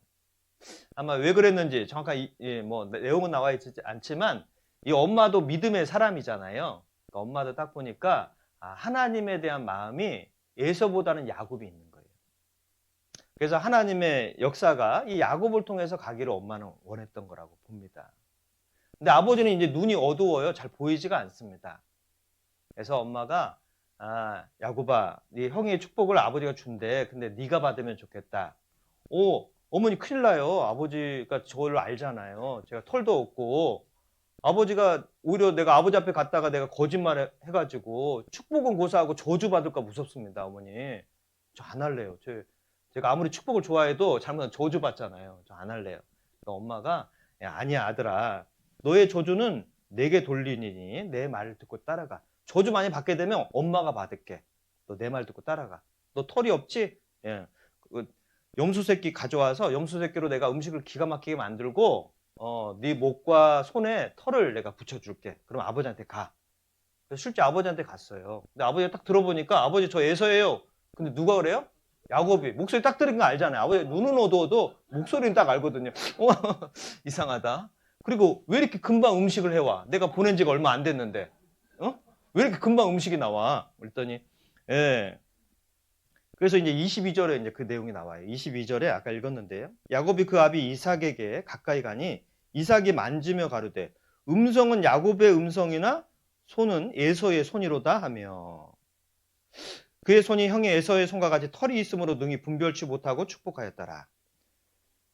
아마 왜 그랬는지 정확한 뭐 내용은 나와 있지 않지만 이 엄마도 믿음의 사람이잖아요. 그러니까 엄마도 딱 보니까 하나님에 대한 마음이 에서보다는 야곱이 있는 거예요. 그래서 하나님의 역사가 이 야곱을 통해서 가기를 엄마는 원했던 거라고 봅니다. 근데 아버지는 이제 눈이 어두워요. 잘 보이지가 않습니다. 그래서 엄마가 야곱아, 네 형의 축복을 아버지가 준대. 근데 네가 받으면 좋겠다. 어머니 큰일 나요. 아버지가 저를 알잖아요. 제가 털도 없고 아버지가 오히려 내가 아버지 앞에 갔다가 내가 거짓말 해가지고 축복은 고사하고 저주 받을까 무섭습니다. 어머니. 저 안 할래요. 제가 아무리 축복을 좋아해도 잘못하면 저주 받잖아요. 저 안 할래요. 그러니까 엄마가 야, 아니야 아들아. 너의 저주는 내게 돌리니 내 말을 듣고 따라가. 저주 많이 받게 되면 엄마가 받을게. 너 내 말 듣고 따라가. 너 털이 없지? 예. 그 염소 새끼 가져와서 염소 새끼로 내가 음식을 기가 막히게 만들고 네 목과 손에 털을 내가 붙여줄게. 그럼 아버지한테 가. 그래서 실제 아버지한테 갔어요. 근데 아버지가 딱 들어보니까 아버지 저 에서예요. 근데 누가 그래요? 야곱이. 목소리 딱 들은 거 알잖아요. 아버지 눈은 어두워도 목소리는 딱 알거든요. 이상하다. 그리고 왜 이렇게 금방 음식을 해와? 내가 보낸 지가 얼마 안 됐는데. 왜 이렇게 금방 음식이 나와? 그랬더니 예. 그래서 이제 22절에 이제 그 내용이 나와요. 22절에 아까 읽었는데요. 야곱이 그 아비 이삭에게 가까이 가니 이삭이 만지며 가로되 음성은 야곱의 음성이나 손은 에서의 손이로다 하며 그의 손이 형이 에서의 손과 같이 털이 있으므로 능히 분별치 못하고 축복하였더라.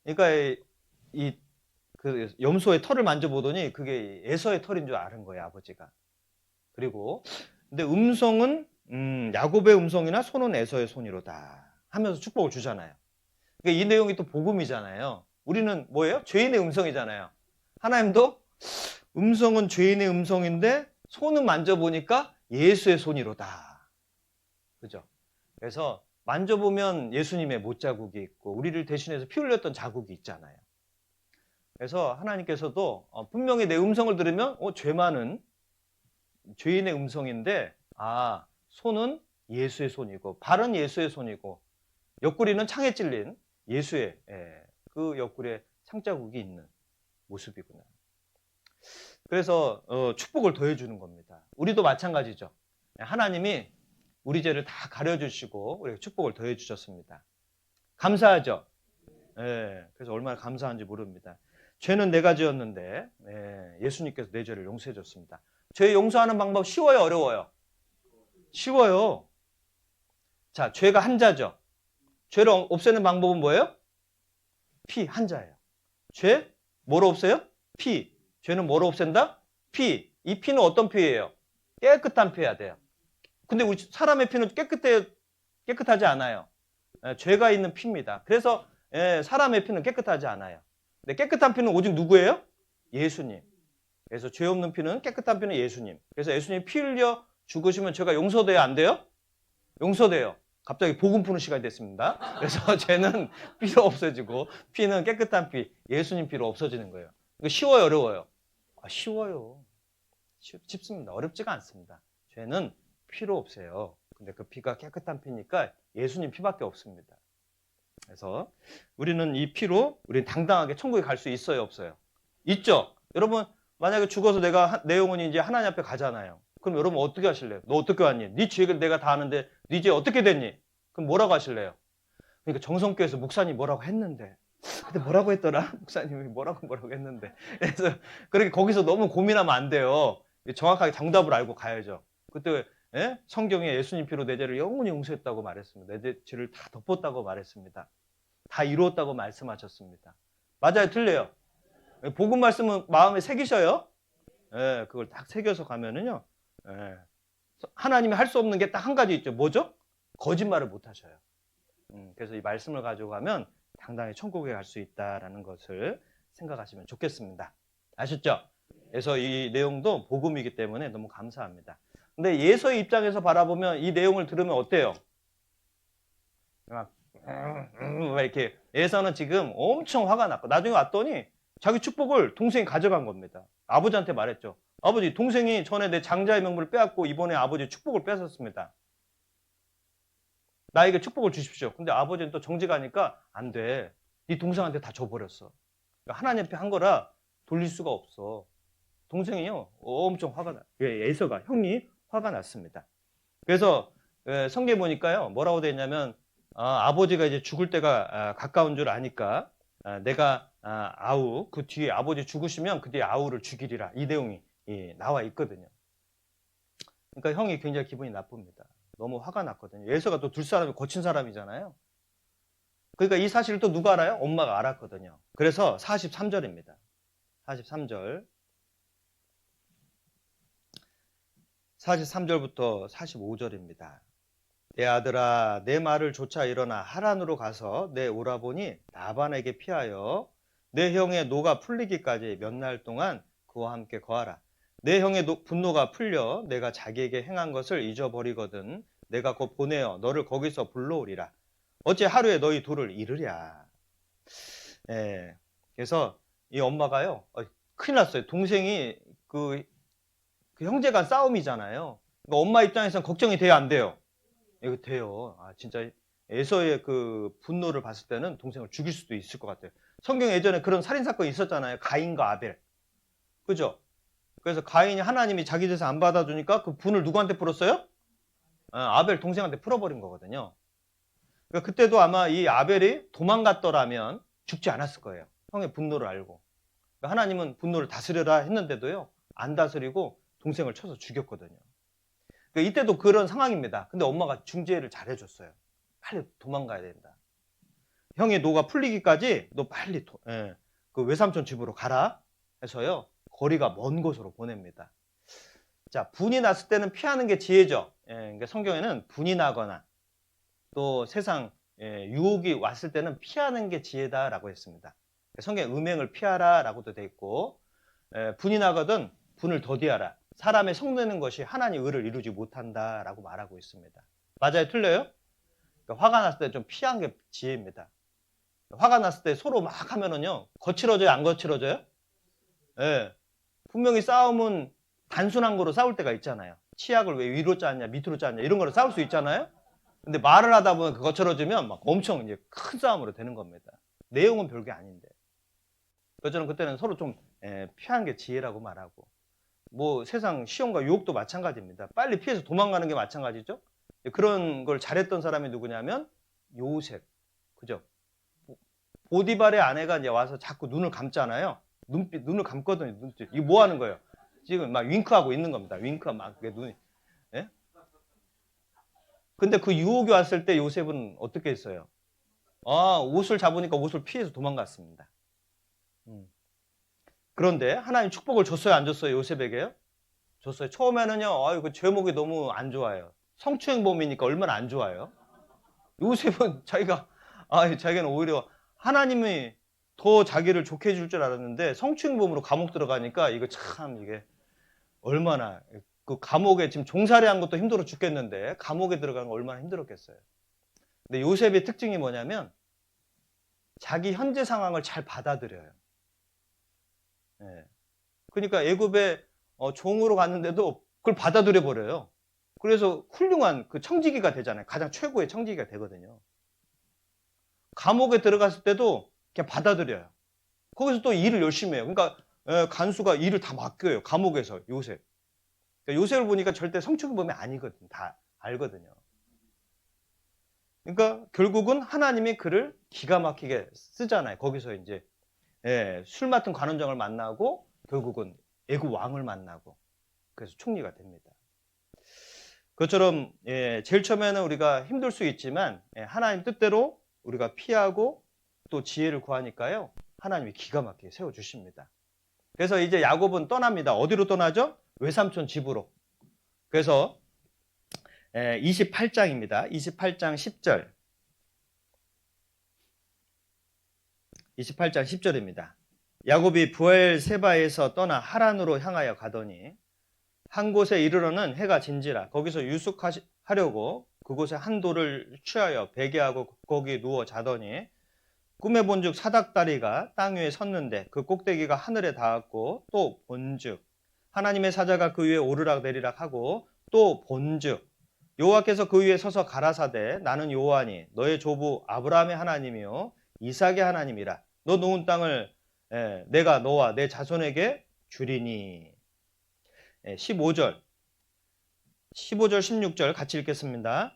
그러니까 그 염소의 털을 만져보더니 그게 에서의 털인 줄 아는 거예요, 아버지가. 그리고 근데 음성은 야곱의 음성이나 손은 에서의 손이로다 하면서 축복을 주잖아요. 그러니까 이 내용이 또 복음이잖아요. 우리는 뭐예요? 죄인의 음성이잖아요. 하나님도 음성은 죄인의 음성인데 손은 만져보니까 예수의 손이로다. 그죠? 그래서 만져보면 예수님의 못자국이 있고 우리를 대신해서 피 흘렸던 자국이 있잖아요. 그래서 하나님께서도 분명히 내 음성을 들으면 죄 많은 죄인의 음성인데 손은 예수의 손이고 발은 예수의 손이고 옆구리는 창에 찔린 예수의 그 옆구리에 창자국이 있는 모습이구나. 그래서 축복을 더해주는 겁니다. 우리도 마찬가지죠. 하나님이 우리 죄를 다 가려주시고 우리에게 축복을 더해주셨습니다. 감사하죠? 그래서 얼마나 감사한지 모릅니다. 죄는 내가 지었는데 예수님께서 내 죄를 용서해 줬습니다. 죄 용서하는 방법 쉬워요, 어려워요? 쉬워요. 자, 죄가 한자죠. 죄를 없애는 방법은 뭐예요? 피, 한자예요. 죄? 뭐로 없애요? 피. 죄는 뭐로 없앤다? 피. 이 피는 어떤 피예요? 깨끗한 피여야 돼요. 근데 우리 사람의 피는 깨끗하지 않아요. 죄가 있는 피입니다. 그래서 사람의 피는 깨끗하지 않아요. 근데 깨끗한 피는 오직 누구예요? 예수님. 그래서 죄 없는 피는 깨끗한 피는 예수님. 그래서 예수님 피 흘려 죽으시면 죄가 용서돼야 안 돼요? 용서돼요. 갑자기 복음 푸는 시간이 됐습니다. 그래서 죄는 피로 없어지고 피는 깨끗한 피, 예수님 피로 없어지는 거예요. 이거 쉬워요, 어려워요? 쉬워요. 쉽습니다. 어렵지가 않습니다. 죄는 피로 없애요. 근데 그 피가 깨끗한 피니까 예수님 피밖에 없습니다. 그래서 우리는 이 피로 우리는 당당하게 천국에 갈 수 있어요, 없어요? 있죠. 여러분 만약에 죽어서 내 영혼이 이제 하나님 앞에 가잖아요. 그럼 여러분 어떻게 하실래요? 너 어떻게 왔니? 네 죄를 내가 다 아는데 네 죄 어떻게 됐니? 그럼 뭐라고 하실래요? 그러니까 정성교에서 목사님 뭐라고 했는데 근데 뭐라고 했더라? 목사님이 뭐라고 했는데 그래서 그렇게 거기서 너무 고민하면 안 돼요. 정확하게 정답을 알고 가야죠. 그때 성경에 예수님 피로 내 죄를 영원히 용서했다고 말했습니다. 내 죄를 다 덮었다고 말했습니다. 다 이루었다고 말씀하셨습니다. 맞아요? 틀려요? 복음 말씀은 마음에 새기셔요. 그걸 딱 새겨서 가면은요. 하나님이 할 수 없는 게 딱 한 가지 있죠. 뭐죠? 거짓말을 못 하셔요. 그래서 이 말씀을 가지고 가면 당당히 천국에 갈 수 있다라는 것을 생각하시면 좋겠습니다. 아셨죠? 그래서 이 내용도 복음이기 때문에 너무 감사합니다. 근데 예서의 입장에서 바라보면 이 내용을 들으면 어때요? 막 이렇게 예서는 지금 엄청 화가 났고 나중에 왔더니 자기 축복을 동생이 가져간 겁니다. 아버지한테 말했죠. 아버지, 동생이 전에 내 장자의 명분을 빼앗고 이번에 아버지 축복을 뺏었습니다. 나에게 축복을 주십시오. 근데 아버지는 또 정직하니까 안 돼. 네 동생한테 다 줘버렸어. 하나님 앞에 한 거라 돌릴 수가 없어. 동생이요 엄청 화가 나. 에서가 형이 화가 났습니다. 그래서 성경에 보니까요 뭐라고 되어 있냐면 아버지가 이제 죽을 때가 가까운 줄 아니까 내가 아우 그 뒤에 아버지 죽으시면 그 뒤에 아우를 죽이리라 이 내용이 나와 있거든요. 그러니까 형이 굉장히 기분이 나쁩니다. 너무 화가 났거든요. 예서가 또 둘 사람이 거친 사람이잖아요. 그러니까 이 사실을 또 누가 알아요? 엄마가 알았거든요. 그래서 43절입니다. 43절 43절부터 45절입니다. 내 아들아 내 말을 조차 일어나 하란으로 가서 내 오라보니 라반에게 피하여 내 형의 노가 풀리기까지 몇 날 동안 그와 함께 거하라. 내 형의 분노가 풀려 내가 자기에게 행한 것을 잊어버리거든 내가 곧 보내어 너를 거기서 불러오리라. 어째 하루에 너희 둘을 이르랴. 예. 그래서 이 엄마가요, 큰일 났어요. 동생이 그 형제 간 싸움이잖아요. 그러니까 엄마 입장에서는 걱정이 돼요, 안 돼요? 이거 돼요. 진짜 에서의 그 분노를 봤을 때는 동생을 죽일 수도 있을 것 같아요. 성경 예전에 그런 살인사건이 있었잖아요. 가인과 아벨. 그죠? 그래서 가인이 하나님이 자기 제사 안 받아주니까 그 분을 누구한테 풀었어요? 아벨 동생한테 풀어버린 거거든요. 그러니까 그때도 아마 이 아벨이 도망갔더라면 죽지 않았을 거예요. 형의 분노를 알고. 그러니까 하나님은 분노를 다스려라 했는데도요, 안 다스리고 동생을 쳐서 죽였거든요. 그러니까 이때도 그런 상황입니다. 근데 엄마가 중재를 잘 해줬어요. 빨리 도망가야 된다. 형의 노가 풀리기까지 너 빨리 그 외삼촌 집으로 가라 해서요, 거리가 먼 곳으로 보냅니다. 자, 분이 났을 때는 피하는 게 지혜죠. 그러니까 성경에는 분이 나거나 또 세상 유혹이 왔을 때는 피하는 게 지혜다라고 했습니다. 성경에 음행을 피하라 라고도 돼 있고, 분이 나거든 분을 더디하라. 사람의 성내는 것이 하나님의 의를 이루지 못한다 라고 말하고 있습니다. 맞아요? 틀려요? 그러니까 화가 났을 때 좀 피한 게 지혜입니다. 화가 났을 때 서로 막 하면은요, 거칠어져요? 안 거칠어져요? 예. 분명히 싸움은 단순한 거로 싸울 때가 있잖아요. 치약을 왜 위로 짰냐 밑으로 짰냐 이런 거로 싸울 수 있잖아요. 근데 말을 하다 보면 거칠어지면 막 엄청 이제 큰 싸움으로 되는 겁니다. 내용은 별게 아닌데. 저는 그때는 서로 좀 피하는 게 지혜라고 말하고, 뭐 세상 시험과 유혹도 마찬가지입니다. 빨리 피해서 도망가는 게 마찬가지죠. 그런 걸 잘했던 사람이 누구냐면 요셉. 그죠? 보디발의 아내가 이제 와서 자꾸 눈을 감잖아요. 눈을 감거든요. 눈빛. 이게 뭐 하는 거예요? 지금 막 윙크하고 있는 겁니다. 윙크 막 눈이. 예? 근데 그 유혹이 왔을 때 요셉은 어떻게 했어요? 옷을 잡으니까 옷을 피해서 도망갔습니다. 그런데 하나님 축복을 줬어요, 안 줬어요? 요셉에게요? 줬어요. 처음에는요, 그 제목이 너무 안 좋아요. 성추행범이니까 얼마나 안 좋아요? 요셉은 자기는 오히려 하나님이 더 자기를 좋게 해줄 줄 알았는데 성추행범으로 감옥 들어가니까 이게 얼마나 그 감옥에 지금 종살이 한 것도 힘들어 죽겠는데 감옥에 들어가는 거 얼마나 힘들었겠어요. 근데 요셉의 특징이 뭐냐면 자기 현재 상황을 잘 받아들여요. 예. 그러니까 애굽에 종으로 갔는데도 그걸 받아들여 버려요. 그래서 훌륭한 그 청지기가 되잖아요. 가장 최고의 청지기가 되거든요. 감옥에 들어갔을 때도 그냥 받아들여요. 거기서 또 일을 열심히 해요. 그러니까 간수가 일을 다 맡겨요. 감옥에서 요셉. 그러니까 요셉을 보니까 절대 성추행범이 아니거든. 다 알거든요. 그러니까 결국은 하나님이 그를 기가 막히게 쓰잖아요. 거기서 이제 술 맡은 관원장을 만나고 결국은 애굽 왕을 만나고 그래서 총리가 됩니다. 그것처럼 제일 처음에는 우리가 힘들 수 있지만 하나님 뜻대로 우리가 피하고 또 지혜를 구하니까요, 하나님이 기가 막히게 세워주십니다. 그래서 이제 야곱은 떠납니다. 어디로 떠나죠? 외삼촌 집으로. 그래서 28장입니다. 28장 10절. 28장 10절입니다. 야곱이 부엘세바에서 떠나 하란으로 향하여 가더니 한 곳에 이르러는 해가 진지라. 거기서 유숙하려고 그곳에 한 돌을 취하여 베개하고 거기 누워 자더니 꿈에 본즉 사닥다리가 땅 위에 섰는데 그 꼭대기가 하늘에 닿았고, 또 본즉 하나님의 사자가 그 위에 오르락 내리락 하고, 또 본즉 여호와께서 그 위에 서서 가라사대 나는 여호와니 너의 조부 아브라함의 하나님이요 이삭의 하나님이라. 너 놓은 땅을 내가 너와 내 자손에게 주리니. 15절 16절 같이 읽겠습니다.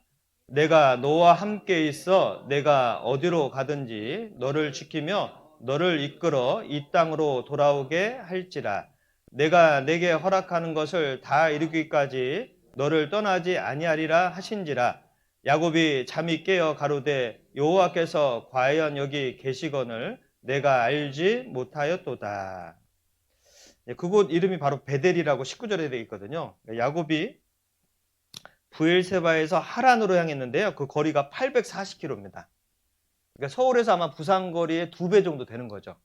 내가 너와 함께 있어 내가 어디로 가든지 너를 지키며 너를 이끌어 이 땅으로 돌아오게 할지라. 내가 내게 허락하는 것을 다 이루기까지 너를 떠나지 아니하리라 하신지라. 야곱이 잠이 깨어 가로되 여호와께서 과연 여기 계시거늘 내가 알지 못하였도다. 그곳 이름이 바로 베델이라고 19절에 되어 있거든요. 야곱이 부엘세바에서 하란으로 향했는데요. 그 거리가 840km입니다. 그러니까 서울에서 아마 부산 거리의 2배 정도 되는 거죠.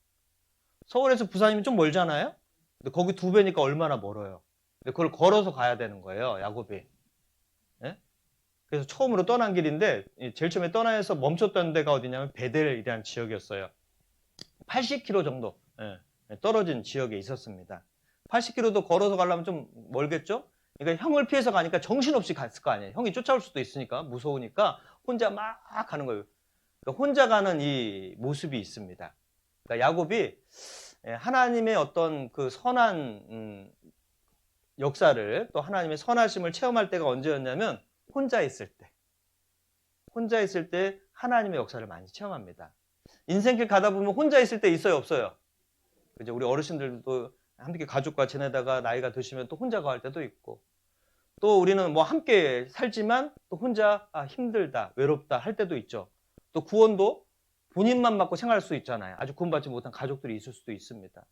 서울에서 부산이면 좀 멀잖아요. 근데 거기 2배니까 얼마나 멀어요. 근데 그걸 걸어서 가야 되는 거예요, 야곱이. 예? 그래서 처음으로 떠난 길인데 제일 처음에 떠나서 멈췄던 데가 어디냐면 베델이라는 지역이었어요. 80km 정도 떨어진 지역에 있었습니다. 80km도 걸어서 가려면 좀 멀겠죠? 그러니까 형을 피해서 가니까 정신없이 갔을 거 아니에요. 형이 쫓아올 수도 있으니까 무서우니까 혼자 막 가는 거예요. 그러니까 혼자 가는 이 모습이 있습니다. 그러니까 야곱이 하나님의 어떤 그 선한 역사를 또 하나님의 선하심을 체험할 때가 언제였냐면 혼자 있을 때. 혼자 있을 때 하나님의 역사를 많이 체험합니다. 인생길 가다 보면 혼자 있을 때 있어요, 없어요? 그죠? 우리 어르신들도 함께 가족과 지내다가 나이가 드시면 또 혼자 갈 때도 있고, 또 우리는 뭐 함께 살지만 또 혼자 힘들다, 외롭다 할 때도 있죠. 또 구원도 본인만 받고 생활할 수 있잖아요. 아직 구원받지 못한 가족들이 있을 수도 있습니다.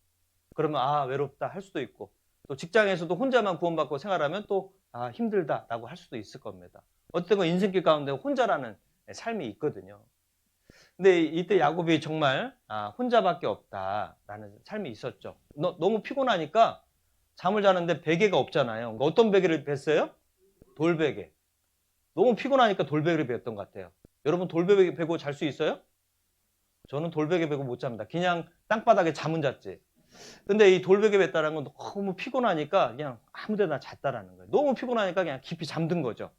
그러면 외롭다 할 수도 있고, 또 직장에서도 혼자만 구원받고 생활하면 또 힘들다라고 할 수도 있을 겁니다. 어쨌든 인생길 가운데 혼자라는 삶이 있거든요. 근데 이때 야곱이 정말 혼자밖에 없다라는 삶이 있었죠. 너무 피곤하니까 잠을 자는데 베개가 없잖아요. 그러니까 어떤 베개를 뱄어요? 돌베개. 너무 피곤하니까 돌베개를 베었던 것 같아요. 여러분 돌베개 베고 잘 수 있어요? 저는 돌베개 베고 못 잡니다. 그냥 땅바닥에 잠은 잤지. 근데 이 돌베개 뱉다라는 건 너무 피곤하니까 그냥 아무 데나 잤다라는 거예요. 너무 피곤하니까 그냥 깊이 잠든 거죠.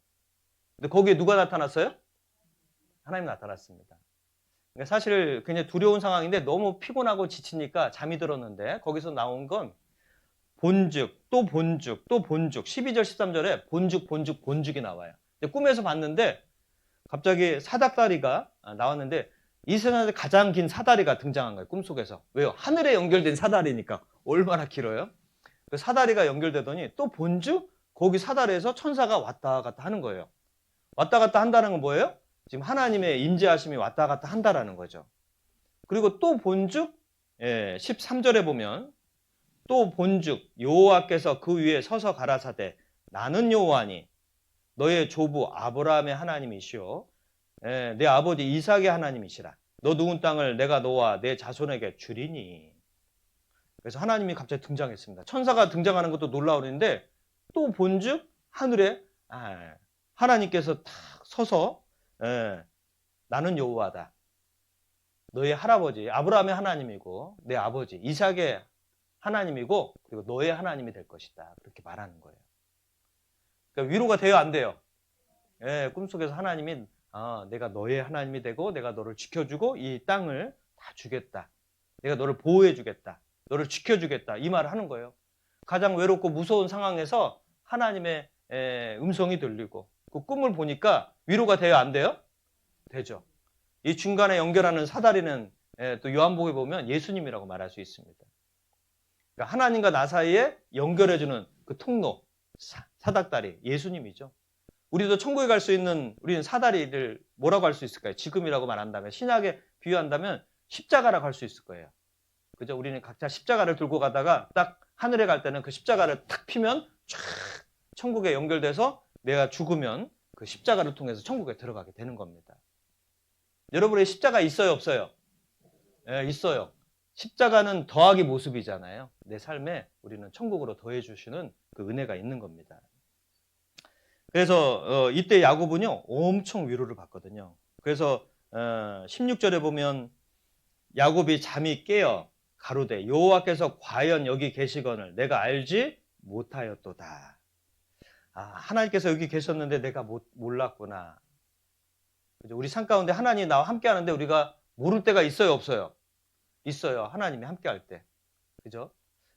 근데 거기에 누가 나타났어요? 하나님 나타났습니다. 그러니까 사실 굉장히 두려운 상황인데 너무 피곤하고 지치니까 잠이 들었는데 거기서 나온 건 본죽, 또 본죽, 또 본죽. 12절, 13절에 본죽, 본죽, 본죽이 나와요. 꿈에서 봤는데 갑자기 사닥다리가 나왔는데 이 세상에 가장 긴 사다리가 등장한 거예요. 꿈속에서. 왜요? 하늘에 연결된 사다리니까. 얼마나 길어요? 그 사다리가 연결되더니 또 본죽? 거기 사다리에서 천사가 왔다 갔다 하는 거예요. 왔다 갔다 한다는 건 뭐예요? 지금 하나님의 임재하심이 왔다 갔다 한다라는 거죠. 그리고 또 본죽 13절에 보면 또 본죽 여호와께서 그 위에 서서 가라사대 나는 여호와니 너의 조부 아브라함의 하나님이시오 내 아버지 이삭의 하나님이시라 너 누운 땅을 내가 너와 내 자손에게 주리니. 그래서 하나님이 갑자기 등장했습니다. 천사가 등장하는 것도 놀라운데 또 본죽 하늘에 하나님께서 탁 서서 나는 여호와다. 너의 할아버지 아브라함의 하나님이고 내 아버지 이삭의 하나님이고 그리고 너의 하나님이 될 것이다. 그렇게 말하는 거예요. 그러니까 위로가 돼요, 안 돼요? 꿈속에서 하나님이 내가 너의 하나님이 되고 내가 너를 지켜주고 이 땅을 다 주겠다. 내가 너를 보호해 주겠다. 너를 지켜주겠다. 이 말을 하는 거예요. 가장 외롭고 무서운 상황에서 하나님의 음성이 들리고 그 꿈을 보니까 위로가 돼요, 안 돼요? 되죠. 이 중간에 연결하는 사다리는 또 요한복음에 보면 예수님이라고 말할 수 있습니다. 그러니까 하나님과 나 사이에 연결해주는 그 통로, 사닥다리, 예수님이죠. 우리도 천국에 갈 수 있는 우리는 사다리를 뭐라고 할 수 있을까요? 지금이라고 말한다면 신약에 비유한다면 십자가라고 할 수 있을 거예요. 그죠? 우리는 각자 십자가를 들고 가다가 딱 하늘에 갈 때는 그 십자가를 탁 피면 쫙 천국에 연결돼서 내가 죽으면 그 십자가를 통해서 천국에 들어가게 되는 겁니다. 여러분의 십자가 있어요, 없어요? 있어요. 십자가는 더하기 모습이잖아요. 내 삶에 우리는 천국으로 더해주시는 그 은혜가 있는 겁니다. 그래서 이때 야곱은요 엄청 위로를 받거든요. 그래서 16절에 보면 야곱이 잠이 깨어 가로되 여호와께서 과연 여기 계시거늘 내가 알지 못하였도다. 하나님께서 여기 계셨는데 내가 몰랐구나. 우리 삶 가운데 하나님이 나와 함께 하는데 우리가 모를 때가 있어요, 없어요? 있어요. 하나님이 함께 할 때. 그죠?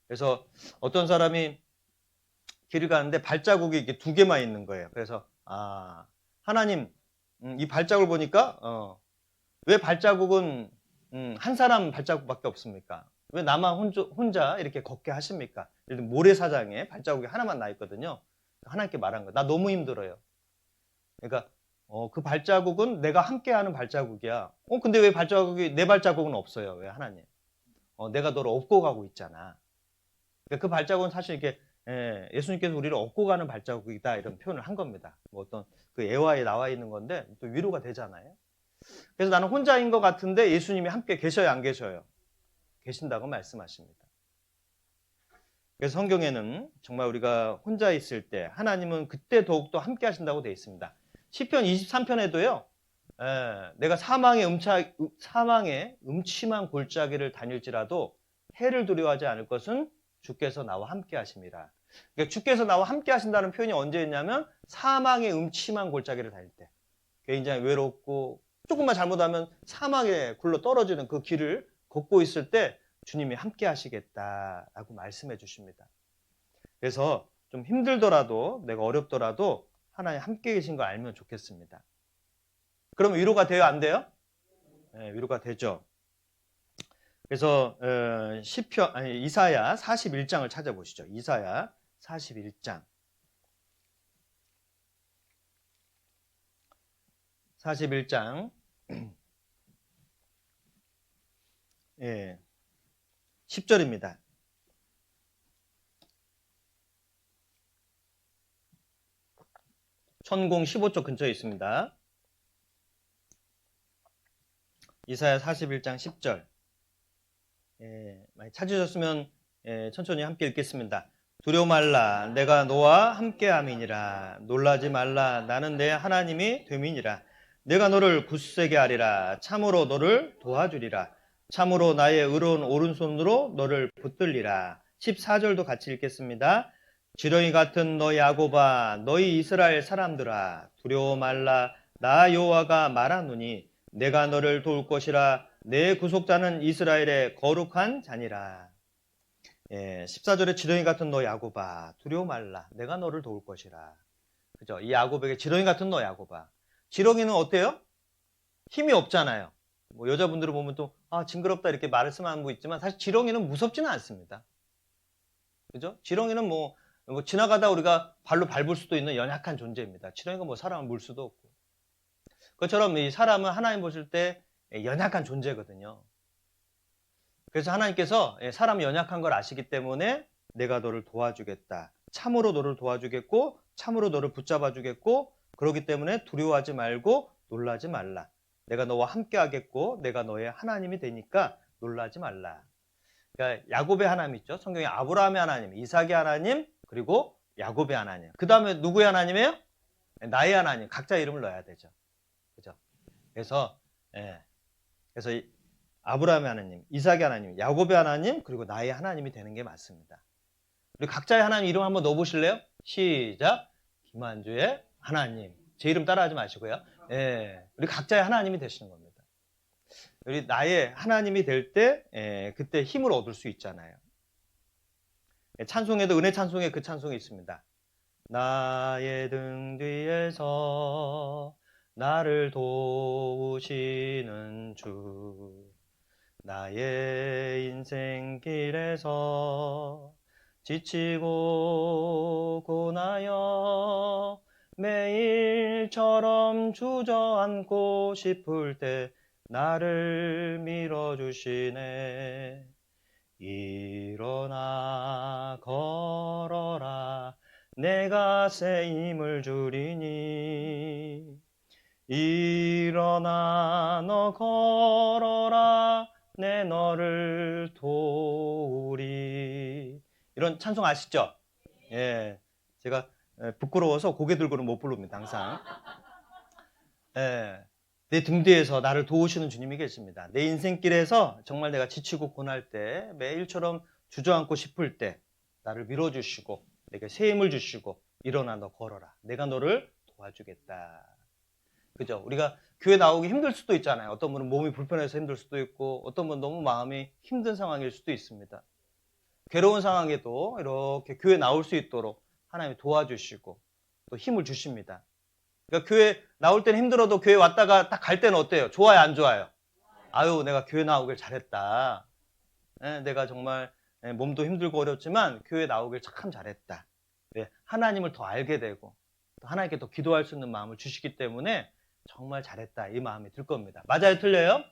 그래서 어떤 사람이 길을 가는데 발자국이 이렇게 2개만 있는 거예요. 그래서 하나님 이 발자국을 보니까 왜 발자국은 한 사람 발자국밖에 없습니까? 왜 나만 혼자 이렇게 걷게 하십니까? 예를 들면 모래사장에 발자국이 하나만 나 있거든요. 하나님께 말한 거예요. 나 너무 힘들어요. 그러니까 그 발자국은 내가 함께하는 발자국이야. 근데 왜 내 발자국은 없어요? 왜 하나님? 내가 너를 업고 가고 있잖아. 그러니까 그 발자국은 사실 이렇게 예수님께서 우리를 업고 가는 발자국이다 이런 표현을 한 겁니다. 뭐 어떤 그 애화에 나와 있는 건데 또 위로가 되잖아요. 그래서 나는 혼자인 것 같은데 예수님이 함께 계셔요, 안 계셔요? 계신다고 말씀하십니다. 그래서 성경에는 정말 우리가 혼자 있을 때 하나님은 그때 더욱더 함께 하신다고 되어 있습니다. 시편 23편에도요. 내가 사망의 음침한 골짜기를 다닐지라도 해를 두려워하지 않을 것은 주께서 나와 함께 하심이라. 그러니까 주께서 나와 함께 하신다는 표현이 언제였냐면 사망의 음침한 골짜기를 다닐 때. 굉장히 외롭고 조금만 잘못하면 사망에 굴러 떨어지는 그 길을 걷고 있을 때 주님이 함께 하시겠다라고 말씀해 주십니다. 그래서 좀 힘들더라도 내가 어렵더라도 하나님 함께 계신 거 알면 좋겠습니다. 그러면 위로가 돼요? 안 돼요? 네, 위로가 되죠. 그래서 이사야 41장을 찾아보시죠. 이사야 41장. 41장. 예. 10절입니다. 천공 15쪽 근처에 있습니다. 이사야 41장 10절. 많이 찾으셨으면 천천히 함께 읽겠습니다. 두려워 말라 내가 너와 함께함이니라. 놀라지 말라 나는 내 하나님이 됨이니라. 내가 너를 굳세게 하리라. 참으로 너를 도와주리라. 참으로 나의 의로운 오른손으로 너를 붙들리라. 14절도 같이 읽겠습니다. 지렁이 같은 너 야곱아 너희 이스라엘 사람들아 두려워 말라. 나 여호와가 말하노니 내가 너를 도울 것이라. 내 구속자는 이스라엘의 거룩한 자니라. 14절에 지렁이 같은 너 야곱아 두려워 말라. 내가 너를 도울 것이라. 그죠? 이 야곱에게 지렁이 같은 너 야곱아. 지렁이는 어때요? 힘이 없잖아요. 뭐 여자분들을 보면 또 징그럽다 이렇게 말씀하는 분 있지만 사실 지렁이는 무섭지는 않습니다. 그죠? 지렁이는 뭐 지나가다 우리가 발로 밟을 수도 있는 연약한 존재입니다. 지렁이가 뭐 사람을 물 수도 없고. 그것처럼 이 사람은 하나님 보실 때 연약한 존재거든요. 그래서 하나님께서 사람이 연약한 걸 아시기 때문에 내가 너를 도와주겠다. 참으로 너를 도와주겠고 참으로 너를 붙잡아 주겠고 그렇기 때문에 두려워하지 말고 놀라지 말라. 내가 너와 함께 하겠고 내가 너의 하나님이 되니까 놀라지 말라. 그러니까 야곱의 하나님 있죠. 성경에 아브라함의 하나님, 이삭의 하나님, 그리고 야곱의 하나님. 그 다음에 누구의 하나님이에요? 나의 하나님. 각자 이름을 넣어야 되죠. 그죠? 그래서 아브라함의 하나님, 이삭의 하나님, 야곱의 하나님, 그리고 나의 하나님이 되는 게 맞습니다. 우리 각자의 하나님 이름 한번 넣어보실래요? 시작. 김한주의 하나님. 제 이름 따라하지 마시고요. 우리 각자의 하나님이 되시는 겁니다. 우리 나의 하나님이 될 때 그때 힘을 얻을 수 있잖아요. 찬송에도 은혜 찬송에 그 찬송이 있습니다. 나의 등 뒤에서 나를 도우시는 주 나의 인생길에서 지치고 고나여 매일처럼 주저앉고 싶을 때 나를 밀어주시네. 일어나 걸어라 내가 새 힘을 주리니. 일어나 너 걸어라 내 너를 도우리. 이런 찬송 아시죠? 제가 부끄러워서 고개 들고는 못 부릅니다. 항상. 내 등 뒤에서 나를 도우시는 주님이 계십니다. 내 인생길에서 정말 내가 지치고 고날 때 매일처럼 주저앉고 싶을 때 나를 밀어주시고 내게 새 힘을 주시고 일어나 너 걸어라. 내가 너를 도와주겠다. 그죠? 우리가 교회 나오기 힘들 수도 있잖아요. 어떤 분은 몸이 불편해서 힘들 수도 있고 어떤 분은 너무 마음이 힘든 상황일 수도 있습니다. 괴로운 상황에도 이렇게 교회 나올 수 있도록 하나님이 도와주시고 또 힘을 주십니다. 그러니까 교회 나올 때는 힘들어도 교회 왔다가 딱 갈 때는 어때요? 좋아요, 안 좋아요? 아유, 내가 교회 나오길 잘했다. 내가 정말 몸도 힘들고 어렵지만 교회 나오길 참 잘했다. 하나님을 더 알게 되고 또 하나님께 더 기도할 수 있는 마음을 주시기 때문에 정말 잘했다 이 마음이 들 겁니다. 맞아요? 틀려요?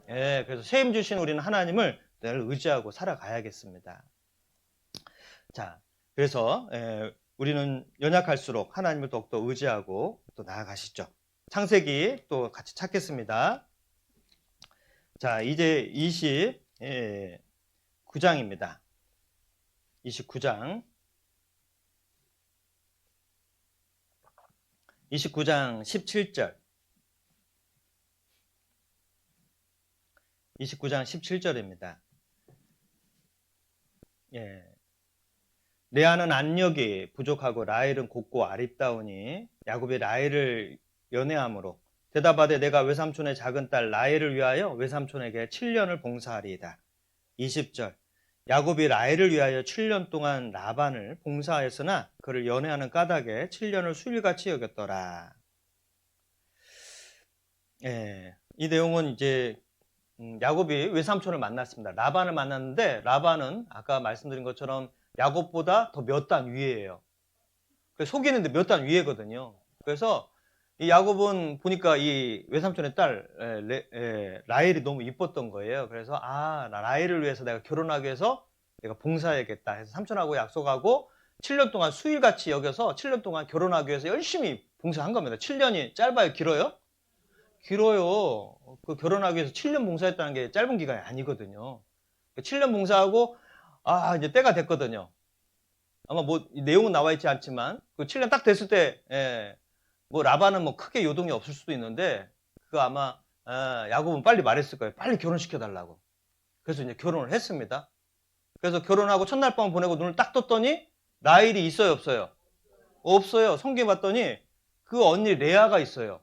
그래서 새 힘 주신 우리는 하나님을 늘 의지하고 살아가야겠습니다. 자, 그래서 우리는 연약할수록 하나님을 더욱더 의지하고 또 나아가시죠. 창세기 또 같이 찾겠습니다. 자, 이제 29장입니다. 29장 17절 29장 17절입니다. 예. 레아는 안력이 부족하고 라헬은 곱고 아립다우니 야곱이 라헬을 연애함으로 대답하되 내가 외삼촌의 작은 딸 라헬을 위하여 외삼촌에게 7년을 봉사하리이다. 20절 야곱이 라헬을 위하여 7년 동안 라반을 봉사하였으나 그를 연애하는 까닭에 7년을 수일같이 여겼더라. 예, 이 내용은 이제 야곱이 외삼촌을 만났습니다. 라반을 만났는데 라반은 아까 말씀드린 것처럼 야곱보다 더 몇 단 위에예요. 속이는데 몇 단 위에거든요. 그래서 이 야곱은 보니까 이 외삼촌의 딸 라헬이 너무 이뻤던 거예요. 그래서 라헬을 위해서 내가 결혼하기 위해서 내가 봉사해야겠다 해서 삼촌하고 약속하고 7년 동안 수일같이 여겨서 7년 동안 결혼하기 위해서 열심히 봉사한 겁니다. 7년이 짧아요? 길어요? 길어요. 그 결혼하기 위해서 7년 봉사했다는 게 짧은 기간이 아니거든요. 7년 봉사하고 이제 때가 됐거든요. 아마 뭐 내용은 나와 있지 않지만 그 7년 딱 됐을 때 뭐 라반은 뭐 크게 요동이 없을 수도 있는데 그거 아마 야곱은 빨리 말했을 거예요. 빨리 결혼시켜 달라고. 그래서 이제 결혼을 했습니다. 그래서 결혼하고 첫날 밤 보내고 눈을 딱 떴더니 라헬이 있어요, 없어요? 없어요. 성경 봤더니 그 언니 레아가 있어요.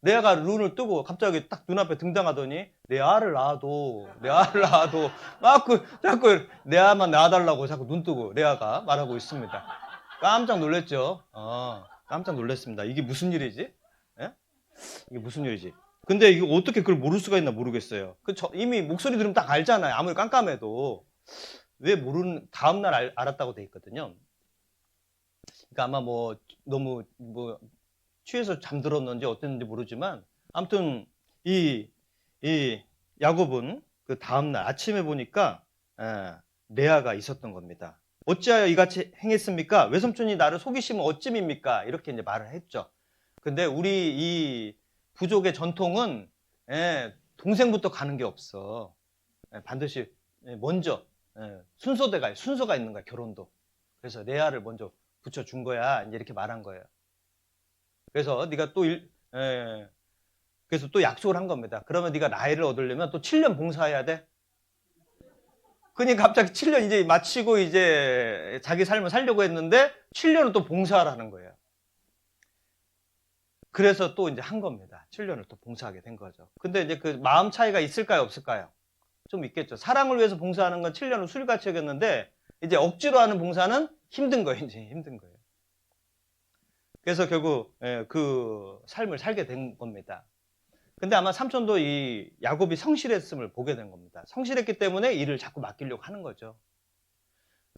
레아가 눈을 뜨고 갑자기 딱 눈앞에 등장하더니 레아를 낳아도 막 자꾸 레아만 낳아달라고 자꾸 눈 뜨고 레아가 말하고 있습니다. 깜짝 놀랐죠. 깜짝 놀랐습니다. 이게 무슨 일이지? 예? 이게 무슨 일이지? 근데 이거 어떻게 그걸 모를 수가 있나 모르겠어요. 이미 목소리 들으면 딱 알잖아요. 아무리 깜깜해도. 왜 모르는, 다음날 알았다고 돼 있거든요. 그러니까 아마 뭐 너무 취해서 잠들었는지 어땠는지 모르지만 아무튼 이 야곱은 그 다음날 아침에 보니까 레아가 있었던 겁니다. 어찌하여 이같이 행했습니까? 외삼촌이 나를 속이시면 어찌입니까? 이렇게 이제 말을 했죠. 근데 우리 이 부족의 전통은 동생부터 가는 게 없어. 반드시 먼저 순서가 있는 거야, 결혼도. 그래서 레아를 먼저 붙여준 거야. 이제 이렇게 말한 거예요. 그래서 네가 그래서 또 약속을 한 겁니다. 그러면 네가 라헬을 얻으려면 또 7년 봉사해야 돼. 그러니까 갑자기 7년 이제 마치고 이제 자기 삶을 살려고 했는데 7년을 또 봉사하라는 거예요. 그래서 또 이제 한 겁니다. 7년을 또 봉사하게 된 거죠. 근데 이제 그 마음 차이가 있을까요, 없을까요? 좀 있겠죠. 사랑을 위해서 봉사하는 건 7년을 수일같이 여겼는데 이제 억지로 하는 봉사는 힘든 거예요. 이제 힘든 거예요. 그래서 결국 그 삶을 살게 된 겁니다. 근데 아마 삼촌도 이 야곱이 성실했음을 보게 된 겁니다. 성실했기 때문에 일을 자꾸 맡기려고 하는 거죠.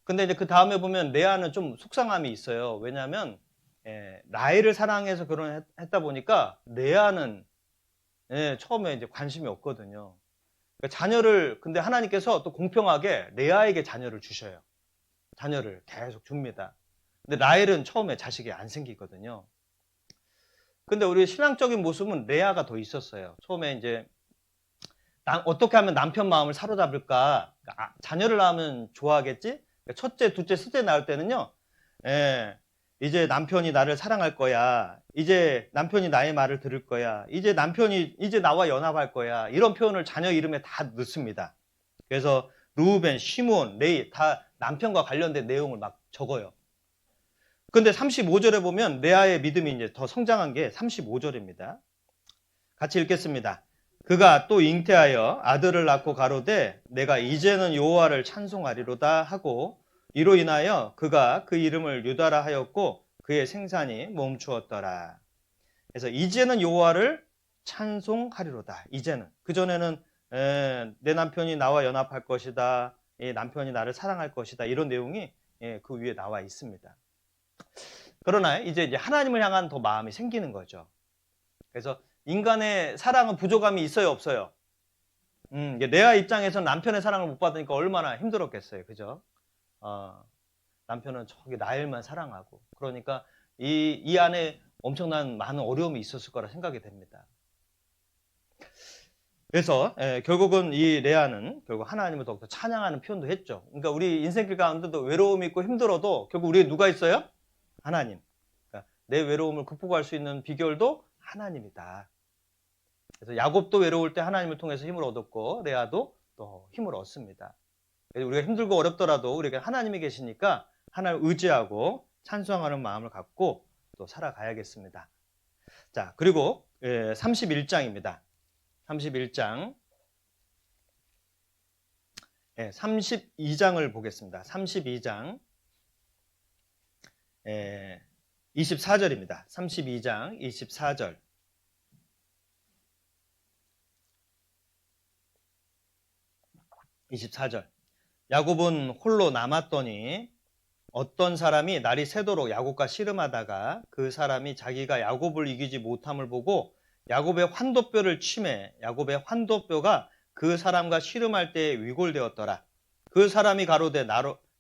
근데 이제 그 다음에 보면 레아는 좀 속상함이 있어요. 왜냐하면 라헬을 사랑해서 결혼했다 보니까 레아는 처음에 이제 관심이 없거든요. 그러니까 자녀를 근데 하나님께서 또 공평하게 레아에게 자녀를 주셔요. 자녀를 계속 줍니다. 근데 라헬은 처음에 자식이 안 생기거든요. 근데 우리 신앙적인 모습은 레아가 더 있었어요. 처음에 이제 어떻게 하면 남편 마음을 사로잡을까? 자녀를 낳으면 좋아하겠지? 첫째, 둘째, 셋째 낳을 때는요. 이제 남편이 나를 사랑할 거야. 이제 남편이 나의 말을 들을 거야. 이제 남편이 이제 나와 연합할 거야. 이런 표현을 자녀 이름에 다 넣습니다. 그래서 루벤, 시몬, 레이 다 남편과 관련된 내용을 막 적어요. 근데 35절에 보면 레아의 믿음이 이제 더 성장한 게 35절입니다. 같이 읽겠습니다. 그가 또 잉태하여 아들을 낳고 가로되 내가 이제는 여호와를 찬송하리로다 하고 이로 인하여 그가 그 이름을 유다라 하였고 그의 생산이 멈추었더라. 그래서 이제는 여호와를 찬송하리로다. 이제는. 그전에는 내 남편이 나와 연합할 것이다. 남편이 나를 사랑할 것이다. 이런 내용이 그 위에 나와 있습니다. 그러나 이제 하나님을 향한 더 마음이 생기는 거죠. 그래서 인간의 사랑은 부족함이 있어요, 없어요? 레아 입장에서는 남편의 사랑을 못 받으니까 얼마나 힘들었겠어요, 그죠? 남편은 저기 라헬만 사랑하고 그러니까 이 안에 엄청난 많은 어려움이 있었을 거라 생각이 됩니다. 그래서 결국은 이 레아는 결국 하나님을 더욱더 찬양하는 표현도 했죠. 그러니까 우리 인생길 가운데도 외로움이 있고 힘들어도 결국 우리에 누가 있어요? 하나님. 그러니까 내 외로움을 극복할 수 있는 비결도 하나님이다. 그래서 야곱도 외로울 때 하나님을 통해서 힘을 얻었고 레아도 또 힘을 얻습니다. 그래서 우리가 힘들고 어렵더라도 우리가 하나님이 계시니까 하나님을 의지하고 찬송하는 마음을 갖고 또 살아가야겠습니다. 자, 그리고 31장입니다. 31장. 32장을 보겠습니다. 32장 24절입니다. 32장 24절. 야곱은 홀로 남았더니 어떤 사람이 날이 새도록 야곱과 씨름하다가 그 사람이 자기가 야곱을 이기지 못함을 보고 야곱의 환도뼈를 치매 야곱의 환도뼈가 그 사람과 씨름할 때에 위골되었더라. 그 사람이 가로되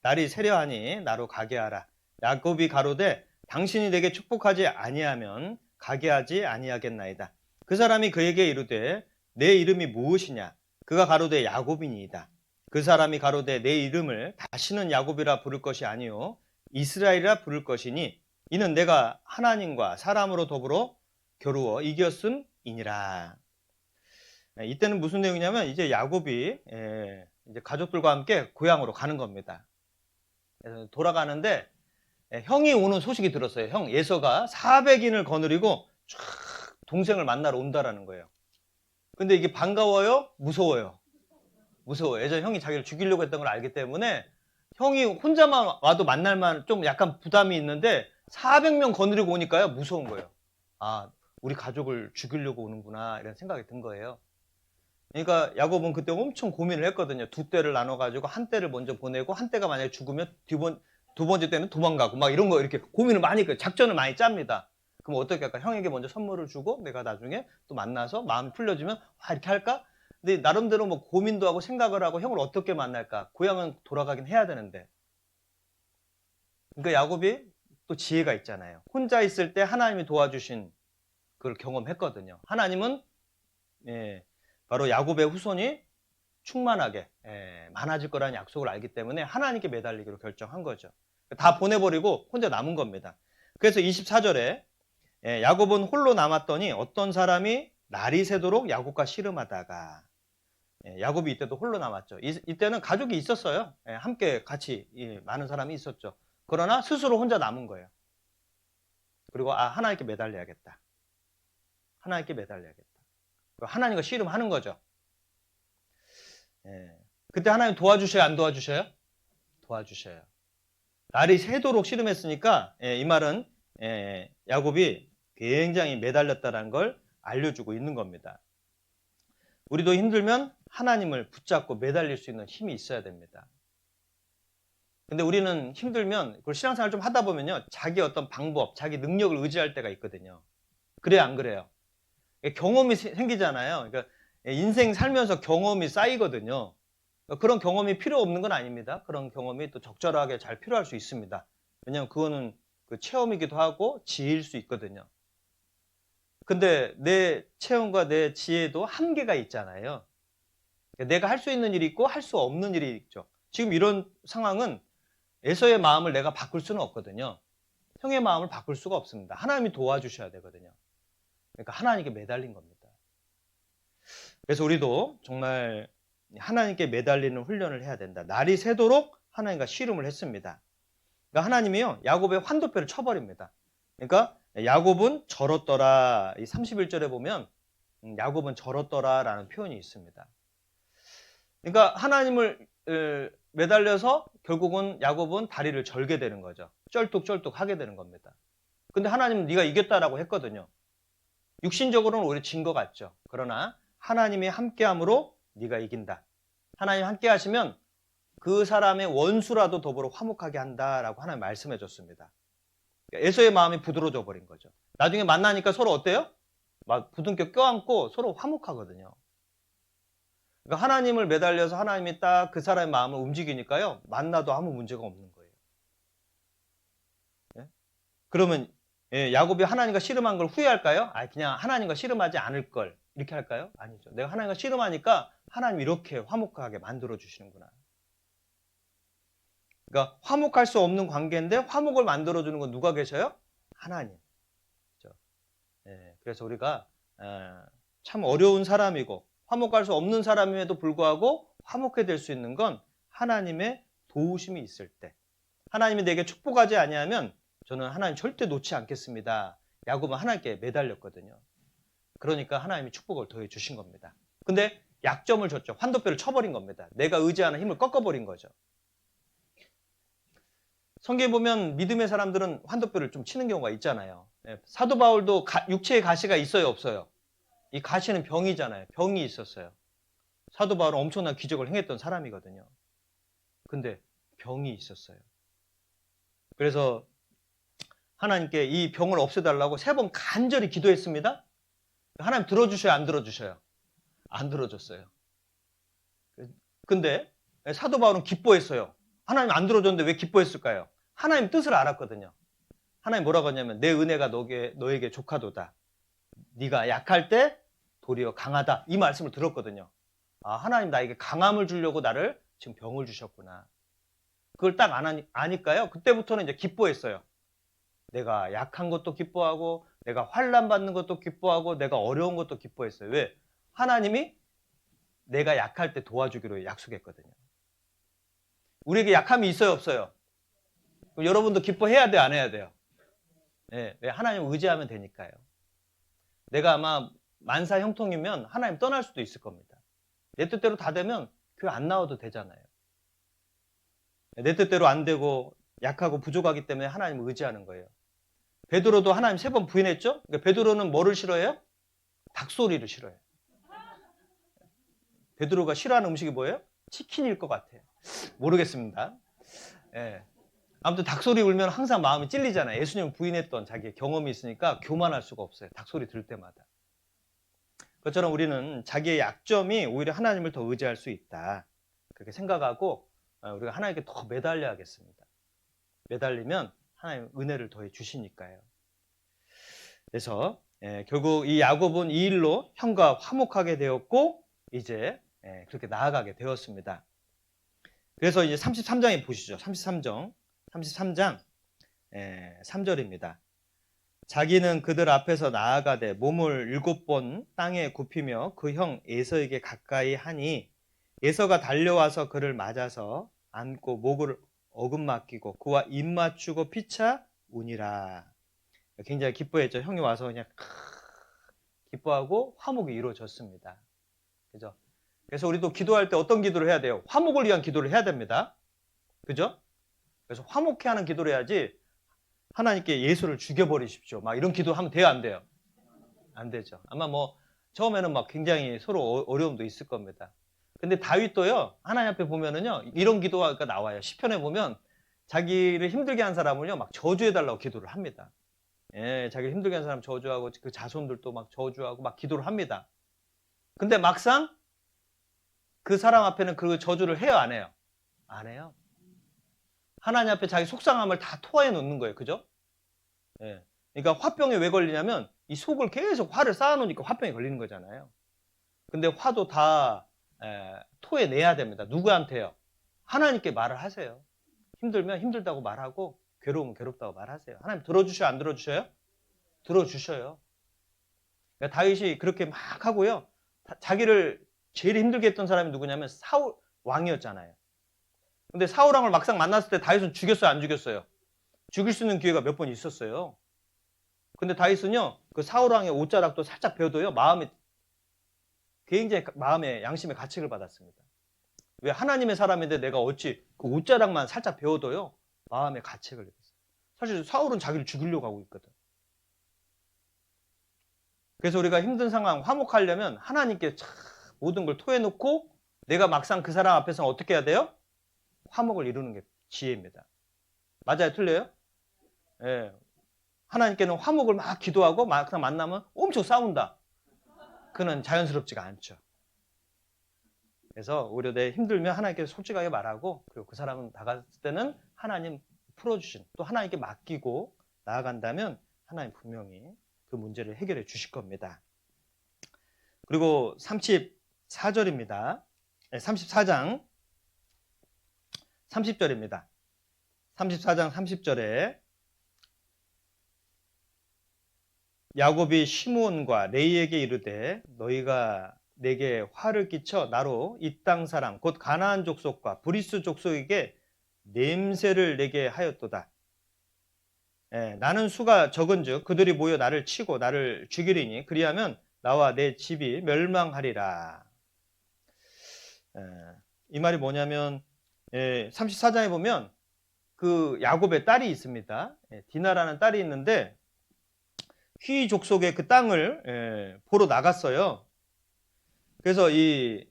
날이 새려하니 나로 가게 하라. 야곱이 가로되 당신이 내게 축복하지 아니하면 가게 하지 아니하겠나이다. 그 사람이 그에게 이르되 내 이름이 무엇이냐? 그가 가로되 야곱이니이다. 그 사람이 가로되 내 이름을 다시는 야곱이라 부를 것이 아니요 이스라엘이라 부를 것이니 이는 내가 하나님과 사람으로 더불어 겨루어 이겼음이니라. 이때는 무슨 내용이냐면 이제 야곱이 이제 가족들과 함께 고향으로 가는 겁니다. 그래서 돌아가는데 형이 오는 소식이 들었어요. 형 예서가 400인을 거느리고 쫙 동생을 만나러 온다라는 거예요. 근데 이게 반가워요? 무서워요? 무서워요. 예전에 형이 자기를 죽이려고 했던 걸 알기 때문에 형이 혼자만 와도 만날만 좀 약간 부담이 있는데 400명 거느리고 오니까요 무서운 거예요. 아, 우리 가족을 죽이려고 오는구나 이런 생각이 든 거예요. 그러니까 야곱은 그때 엄청 고민을 했거든요. 두 떼를 나눠가지고 한 떼를 먼저 보내고 한 떼가 만약에 죽으면 두 번째 때는 도망가고 막 이런 거 이렇게 고민을 많이 했거든요. 작전을 많이 짭니다. 그럼 어떻게 할까? 형에게 먼저 선물을 주고 내가 나중에 또 만나서 마음이 풀려지면 이렇게 할까? 근데 나름대로 뭐 고민도 하고 생각을 하고 형을 어떻게 만날까? 고향은 돌아가긴 해야 되는데. 그러니까 야곱이 또 지혜가 있잖아요. 혼자 있을 때 하나님이 도와주신 그걸 경험했거든요. 하나님은 바로 야곱의 후손이 충만하게 많아질 거라는 약속을 알기 때문에 하나님께 매달리기로 결정한 거죠. 다 보내버리고 혼자 남은 겁니다. 그래서 24절에 야곱은 홀로 남았더니 어떤 사람이 날이 새도록 야곱과 씨름하다가 야곱이 이때도 홀로 남았죠. 이때는 가족이 있었어요. 함께 같이 많은 사람이 있었죠. 그러나 스스로 혼자 남은 거예요. 그리고 하나님께 매달려야겠다. 하나님께 매달려야겠다. 하나님과 씨름하는 거죠. 그때 하나님 도와주셔요? 안 도와주셔요? 도와주셔요. 날이 새도록 씨름했으니까 이 말은 야곱이 굉장히 매달렸다는 걸 알려주고 있는 겁니다. 우리도 힘들면 하나님을 붙잡고 매달릴 수 있는 힘이 있어야 됩니다. 근데 우리는 힘들면 그걸 신앙생활 좀 하다 보면요. 자기 어떤 방법, 자기 능력을 의지할 때가 있거든요. 그래요, 안 그래요? 경험이 생기잖아요. 그러니까 인생 살면서 경험이 쌓이거든요. 그런 경험이 필요 없는 건 아닙니다. 그런 경험이 또 적절하게 잘 필요할 수 있습니다. 왜냐하면 그거는 그 체험이기도 하고 지혜일 수 있거든요. 근데 내 체험과 내 지혜도 한계가 있잖아요. 내가 할 수 있는 일이 있고 할 수 없는 일이 있죠. 지금 이런 상황은 에서의 마음을 내가 바꿀 수는 없거든요. 형의 마음을 바꿀 수가 없습니다. 하나님이 도와주셔야 되거든요. 그러니까 하나님께 매달린 겁니다. 그래서 우리도 정말 하나님께 매달리는 훈련을 해야 된다. 날이 새도록 하나님과 씨름을 했습니다. 그러니까 하나님이요 야곱의 환도뼈를 쳐버립니다. 그러니까 야곱은 절었더라. 이 31절에 보면 야곱은 절었더라 라는 표현이 있습니다. 그러니까 하나님을 매달려서 결국은 야곱은 다리를 절게 되는 거죠. 쩔뚝쩔뚝 하게 되는 겁니다. 근데 하나님은 네가 이겼다라고 했거든요. 육신적으로는 오히려 진 것 같죠. 그러나 하나님이 함께함으로 네가 이긴다. 하나님 함께 하시면 그 사람의 원수라도 더불어 화목하게 한다라고 하나님 말씀해 줬습니다. 에서의 마음이 부드러워져 버린 거죠. 나중에 만나니까 서로 어때요? 막 부둥켜 껴안고 서로 화목하거든요. 그러니까 하나님을 매달려서 하나님이 딱 그 사람의 마음을 움직이니까요. 만나도 아무 문제가 없는 거예요. 예? 그러면 야곱이 하나님과 씨름한 걸 후회할까요? 그냥 하나님과 씨름하지 않을 걸. 이렇게 할까요? 아니죠. 내가 하나님과 씨름하니까 하나님 이렇게 화목하게 만들어 주시는구나. 그러니까 화목할 수 없는 관계인데 화목을 만들어 주는 건 누가 계셔요? 하나님. 그렇죠? 예, 그래서 우리가 참 어려운 사람이고 화목할 수 없는 사람임에도 불구하고 화목해 될 수 있는 건 하나님의 도우심이 있을 때. 하나님이 내게 축복하지 아니하면 저는 하나님 절대 놓지 않겠습니다. 야곱은 하나님께 매달렸거든요. 그러니까 하나님이 축복을 더해 주신 겁니다. 근데 약점을 줬죠. 환도뼈를 쳐버린 겁니다. 내가 의지하는 힘을 꺾어버린 거죠. 성경에 보면 믿음의 사람들은 환도뼈를 좀 치는 경우가 있잖아요. 사도 바울도 육체의 가시가 있어요, 없어요? 이 가시는 병이잖아요. 병이 있었어요. 사도 바울은 엄청난 기적을 행했던 사람이거든요. 근데 병이 있었어요. 그래서 하나님께 이 병을 없애달라고 3번 간절히 기도했습니다. 하나님 들어주셔요, 안 들어주셔요? 안 들어줬어요. 근데 사도 바울은 기뻐했어요. 하나님 안 들어줬는데 왜 기뻐했을까요? 하나님 뜻을 알았거든요. 하나님 뭐라고 하냐면 내 은혜가 너에게 족하도다. 네가 약할 때 도리어 강하다. 이 말씀을 들었거든요. 아, 하나님 나에게 강함을 주려고 나를 지금 병을 주셨구나. 그걸 딱 아니까요. 그때부터는 이제 기뻐했어요. 내가 약한 것도 기뻐하고 내가 환난 받는 것도 기뻐하고 내가 어려운 것도 기뻐했어요. 왜? 하나님이 내가 약할 때 도와주기로 약속했거든요. 우리에게 약함이 있어요, 없어요? 그럼 여러분도 기뻐해야 돼요, 안 해야 돼요? 네, 왜? 하나님 의지하면 되니까요. 내가 아마 만사 형통이면 하나님 떠날 수도 있을 겁니다. 내 뜻대로 다 되면 교회 안 나와도 되잖아요. 내 뜻대로 안 되고 약하고 부족하기 때문에 하나님을 의지하는 거예요. 베드로도 하나님 3번 부인했죠? 그러니까 베드로는 뭐를 싫어해요? 닭소리를 싫어해요. 베드로가 싫어하는 음식이 뭐예요? 치킨일 것 같아요. 모르겠습니다. 예. 아무튼 닭소리 울면 항상 마음이 찔리잖아요. 예수님을 부인했던 자기의 경험이 있으니까 교만할 수가 없어요. 닭소리 들을 때마다. 그것처럼 우리는 자기의 약점이 오히려 하나님을 더 의지할 수 있다. 그렇게 생각하고 우리가 하나님께 더 매달려야겠습니다. 매달리면 하나님 은혜를 더해 주시니까요. 그래서 결국 이 야곱은 이 일로 형과 화목하게 되었고 이제 그렇게 나아가게 되었습니다. 그래서 이제 33장에 보시죠. 33장 3절입니다. 자기는 그들 앞에서 나아가되 몸을 7번 땅에 굽히며 그 형 에서에게 가까이 하니 에서가 달려와서 그를 맞아서 안고 목을 어긋맞기고 그와 입 맞추고 피차 우니라. 굉장히 기뻐했죠. 형이 와서 그냥 기뻐하고 화목이 이루어졌습니다. 그죠? 그래서 우리도 기도할 때 어떤 기도를 해야 돼요? 화목을 위한 기도를 해야 됩니다. 그죠? 그래서 화목해 하는 기도를 해야지 하나님께 예수를 죽여버리십시오. 막 이런 기도하면 돼요, 안 돼요? 안 되죠. 아마 뭐 처음에는 막 굉장히 서로 어려움도 있을 겁니다. 근데 다윗도요, 하나님 앞에 보면은요, 이런 기도가 나와요. 시편에 보면 자기를 힘들게 한 사람을요, 막 저주해달라고 기도를 합니다. 예, 자기를 힘들게 한 사람 저주하고 그 자손들도 막 저주하고 막 기도를 합니다. 근데 막상 그 사람 앞에는 그 저주를 해요, 안 해요? 안 해요. 하나님 앞에 자기 속상함을 다 토해 놓는 거예요. 그죠? 예. 그러니까 화병에 왜 걸리냐면 이 속을 계속 화를 쌓아놓으니까 화병에 걸리는 거잖아요. 근데 화도 다 토해내야 됩니다. 누구한테요? 하나님께 말을 하세요. 힘들면 힘들다고 말하고 괴로우면 괴롭다고 말하세요. 하나님 들어주셔요? 안 들어주셔요? 들어주셔요. 그러니까 다윗이 그렇게 막 하고요. 자기를 제일 힘들게 했던 사람이 누구냐면 사울 왕이었잖아요. 근데 사울 왕을 막상 만났을 때 다윗은 죽였어요? 안 죽였어요? 죽일 수 있는 기회가 몇 번 있었어요. 근데 다윗은요, 그 사울 왕의 옷자락도 살짝 베어도요, 굉장히 마음의 양심의 가책을 받았습니다. 왜 하나님의 사람인데 내가 어찌 그 옷자락만 살짝 베어도요, 마음의 가책을 받았어요. 사실 사울은 자기를 죽이려고 하고 있거든. 그래서 우리가 힘든 상황 화목하려면 하나님께 모든 걸 토해놓고 내가 막상 그 사람 앞에서는 어떻게 해야 돼요? 화목을 이루는 게 지혜입니다. 맞아요? 틀려요? 예. 하나님께는 화목을 막 기도하고 막상 만나면 엄청 싸운다. 그는 자연스럽지가 않죠. 그래서 오히려 내 힘들면 하나님께 솔직하게 말하고 그리고 그 사람은 나갔을 때는 하나님 풀어주신 또 하나님께 맡기고 나아간다면 하나님 분명히 그 문제를 해결해 주실 겁니다. 그리고 34절입니다. 34장 30절입니다. 34장 30절에 야곱이 시므온과 레이에게 이르되 너희가 내게 화를 끼쳐 나로 이 땅 사람 곧 가나안 족속과 브리스 족속에게 냄새를 내게 하였도다. 나는 수가 적은즉 그들이 모여 나를 치고 나를 죽이리니 그리하면 나와 내 집이 멸망하리라. 이 말이 뭐냐면 34장에 보면 그 야곱의 딸이 있습니다. 디나라는 딸이 있는데 휘 족속의 그 땅을 보러 나갔어요. 그래서 이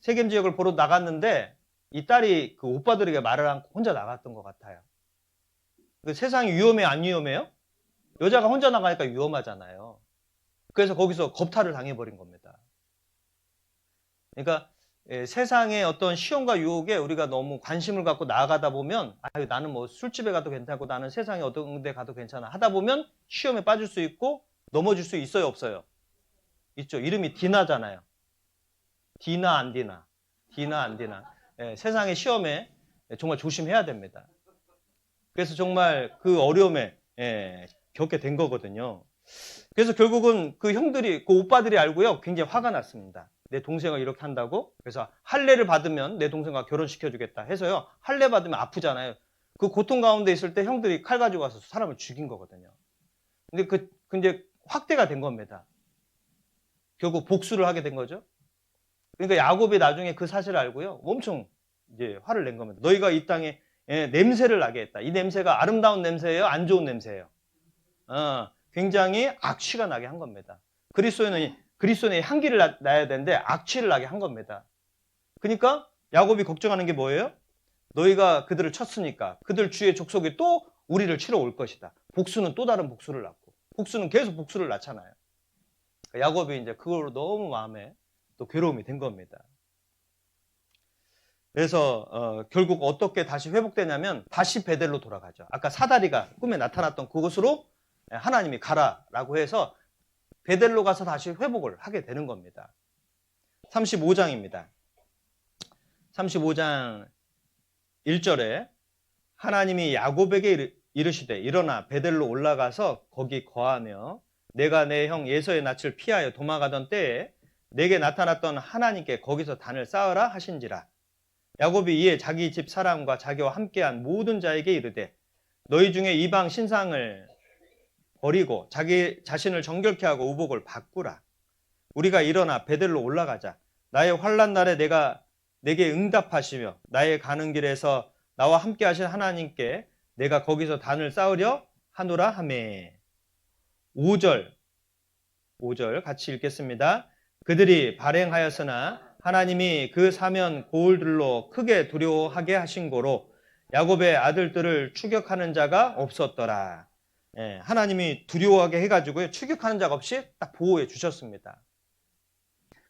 세겜 지역을 보러 나갔는데 이 딸이 그 오빠들에게 말을 않고 혼자 나갔던 것 같아요. 그 세상이 위험해 안 위험해요? 여자가 혼자 나가니까 위험하잖아요. 그래서 거기서 겁탈을 당해버린 겁니다. 그러니까 세상의 어떤 시험과 유혹에 우리가 너무 관심을 갖고 나아가다 보면 나는 뭐 술집에 가도 괜찮고 나는 세상에 어떤 데 가도 괜찮아 하다 보면 시험에 빠질 수 있고 넘어질 수 있어요 없어요? 있죠. 이름이 디나잖아요. 디나 안 디나? 디나 안 디나? 세상의 시험에 정말 조심해야 됩니다. 그래서 정말 그 어려움에 겪게 된 거거든요. 그래서 결국은 그 형들이, 그 오빠들이 알고요. 굉장히 화가 났습니다. 내 동생을 이렇게 한다고? 그래서 할례를 받으면 내 동생과 결혼시켜주겠다 해서요. 할례 받으면 아프잖아요. 그 고통 가운데 있을 때 형들이 칼 가지고 와서 사람을 죽인 거거든요. 근데 이제 확대가 된 겁니다. 결국 복수를 하게 된 거죠. 그러니까 야곱이 나중에 그 사실을 알고요. 엄청 이제 화를 낸 겁니다. 너희가 이 땅에 냄새를 나게 했다. 이 냄새가 아름다운 냄새예요? 안 좋은 냄새예요? 굉장히 악취가 나게 한 겁니다. 그리스도인의 향기를 나야 되는데 악취를 나게 한 겁니다. 그러니까 야곱이 걱정하는 게 뭐예요? 너희가 그들을 쳤으니까 그들 주의 족속이 또 우리를 치러 올 것이다. 복수는 또 다른 복수를 낳고 복수는 계속 복수를 낳잖아요. 그러니까 야곱이 이제 그걸로 너무 마음에 또 괴로움이 된 겁니다. 그래서 결국 어떻게 다시 회복되냐면 다시 베델로 돌아가죠. 아까 사다리가 꿈에 나타났던 그곳으로 하나님이 가라라고 해서 베델로 가서 다시 회복을 하게 되는 겁니다. 35장입니다. 35장 1절에 하나님이 야곱에게 이르시되 일어나 베델로 올라가서 거기 거하며 내가 내 형 예서의 낯을 피하여 도망가던 때에 내게 나타났던 하나님께 거기서 단을 쌓으라 하신지라. 야곱이 이에 자기 집 사람과 자기와 함께한 모든 자에게 이르되 너희 중에 이방 신상을 버리고 자기 자신을 정결케 하고 의복을 바꾸라. 우리가 일어나 베델로 올라가자. 나의 환난 날에 내게 응답하시며 나의 가는 길에서 나와 함께 하신 하나님께 내가 거기서 단을 쌓으려 하노라 하매. 5절 같이 읽겠습니다. 그들이 발행하였으나 하나님이 그 사면 고을들로 크게 두려워하게 하신 고로 야곱의 아들들을 추격하는 자가 없었더라. 하나님이 두려워하게 해가지고 추격하는 자가 없이 딱 보호해 주셨습니다.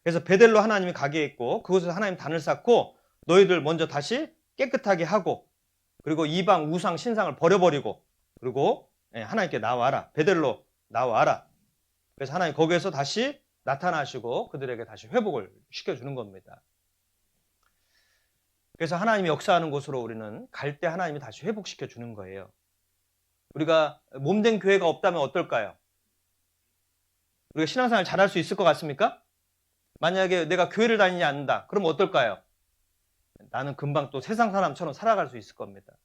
그래서 베델로 하나님이 가게 했고 그곳에서 하나님 단을 쌓고 너희들 먼저 다시 깨끗하게 하고 그리고 이방 우상 신상을 버려버리고 그리고 하나님께 나와라. 베델로 나와라. 그래서 하나님 거기에서 다시 나타나시고 그들에게 다시 회복을 시켜주는 겁니다. 그래서 하나님이 역사하는 곳으로 우리는 갈 때 하나님이 다시 회복시켜주는 거예요. 우리가 몸된 교회가 없다면 어떨까요? 우리가 신앙생활 잘할 수 있을 것 같습니까? 만약에 내가 교회를 다니지 않는다. 그럼 어떨까요? 나는 금방 또 세상 사람처럼 살아갈 수 있을 겁니다.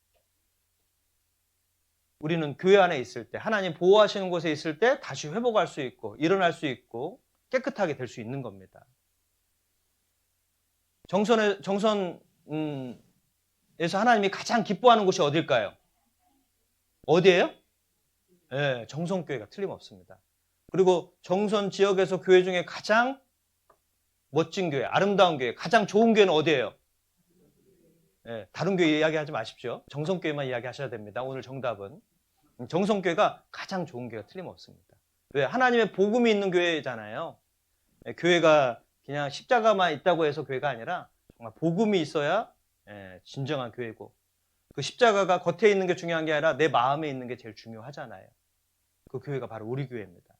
우리는 교회 안에 있을 때 하나님 보호하시는 곳에 있을 때 다시 회복할 수 있고 일어날 수 있고 깨끗하게 될 수 있는 겁니다. 정선에서 하나님이 가장 기뻐하는 곳이 어딜까요? 어디예요? 네, 정선교회가 틀림없습니다. 그리고 정선 지역에서 교회 중에 가장 멋진 교회, 아름다운 교회, 가장 좋은 교회는 어디예요? 네, 다른 교회 이야기하지 마십시오. 정선교회만 이야기하셔야 됩니다. 오늘 정답은. 정선교회가 가장 좋은 교회가 틀림없습니다. 왜? 하나님의 복음이 있는 교회잖아요. 교회가 그냥 십자가만 있다고 해서 교회가 아니라 정말 복음이 있어야 진정한 교회고 그 십자가가 겉에 있는 게 중요한 게 아니라 내 마음에 있는 게 제일 중요하잖아요. 그 교회가 바로 우리 교회입니다.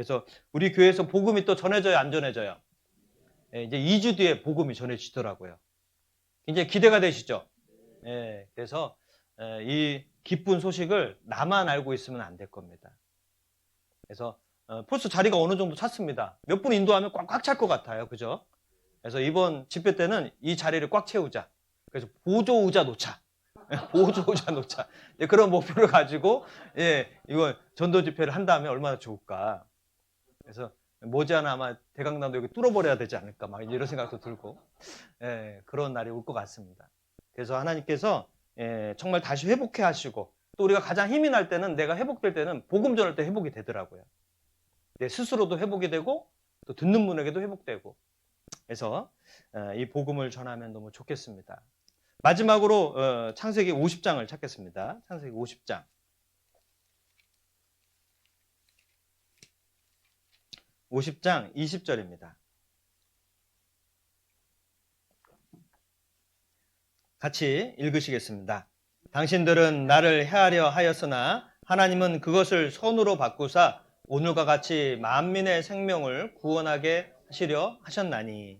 그래서 우리 교회에서 복음이 또 전해져요, 안 전해져요? 예, 이제 2주 뒤에 복음이 전해지더라고요. 굉장히 기대가 되시죠? 예, 그래서 이 기쁜 소식을 나만 알고 있으면 안 될 겁니다. 그래서 벌써 자리가 어느 정도 찼습니다. 몇 분 인도하면 꽉 찰 것 같아요. 그죠? 그래서 이번 집회 때는 이 자리를 꽉 채우자. 그래서 보조의자 놓자. 보조의자 놓자. 예, 그런 목표를 가지고 이거 전도 집회를 한다면 얼마나 좋을까. 그래서 머지않아 아마 대강당도 여기 뚫어버려야 되지 않을까 막 이런 생각도 들고 그런 날이 올 것 같습니다. 그래서 하나님께서 정말 다시 회복해 하시고 또 우리가 가장 힘이 날 때는 내가 회복될 때는 복음 전할 때 회복이 되더라고요. 내 스스로도 회복이 되고 또 듣는 분에게도 회복되고 그래서 이 복음을 전하면 너무 좋겠습니다. 마지막으로 창세기 50장을 찾겠습니다. 창세기 50장. 50장 20절입니다. 같이 읽으시겠습니다. 당신들은 나를 해하려 하였으나 하나님은 그것을 선으로 바꾸사 오늘과 같이 만민의 생명을 구원하게 하시려 하셨나니.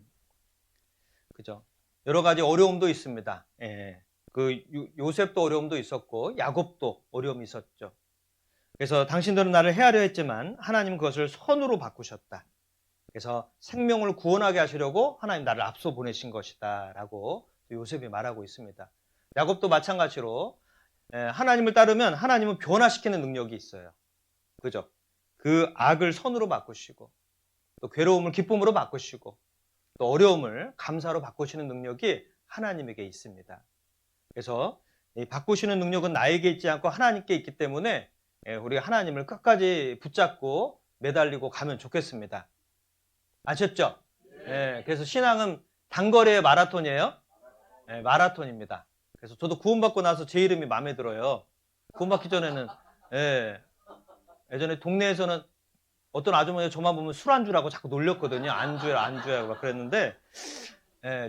그죠? 여러 가지 어려움도 있습니다. 그 요셉도 어려움도 있었고 야곱도 어려움이 있었죠. 그래서 당신들은 나를 해하려 했지만 하나님은 그것을 선으로 바꾸셨다. 그래서 생명을 구원하게 하시려고 하나님 나를 앞서 보내신 것이다 라고 요셉이 말하고 있습니다. 야곱도 마찬가지로 하나님을 따르면 하나님은 변화시키는 능력이 있어요. 그죠? 그 악을 선으로 바꾸시고 또 괴로움을 기쁨으로 바꾸시고 또 어려움을 감사로 바꾸시는 능력이 하나님에게 있습니다. 그래서 이 바꾸시는 능력은 나에게 있지 않고 하나님께 있기 때문에 우리가 하나님을 끝까지 붙잡고 매달리고 가면 좋겠습니다. 아셨죠? 그래서 신앙은 단거리의 마라톤이에요. 마라톤입니다. 그래서 저도 구원받고 나서 제 이름이 마음에 들어요. 구원받기 전에는 예전에 동네에서는 어떤 아주머니가 저만 보면 술안주라고 자꾸 놀렸거든요. 안주야 막 그랬는데